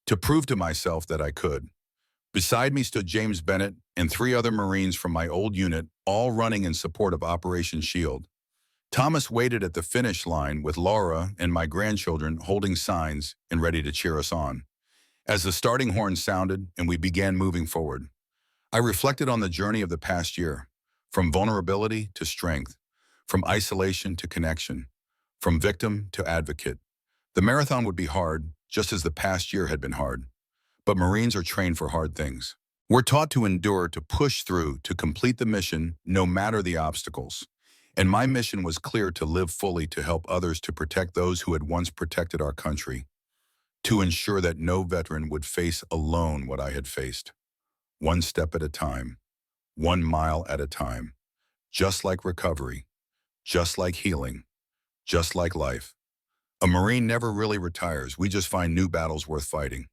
To prove to myself that I could. Beside me stood James Bennett and 3 other Marines from my old unit, all running in support of Operation Shield. Thomas waited at the finish line with Laura and my grandchildren holding signs and ready to cheer us on. As the starting horn sounded and we began moving forward, I reflected on the journey of the past year, from vulnerability to strength, from isolation to connection, from victim to advocate. The marathon would be hard, just as the past year had been hard. But Marines are trained for hard things. We're taught to endure, to push through, to complete the mission, no matter the obstacles. And my mission was clear: to live fully, to help others, to protect those who had once protected our country, to ensure that no veteran would face alone what I had faced. 1 step at a time, 1 mile at a time. Just like recovery, just like healing, just like life. A Marine never really retires. We just find new battles worth fighting.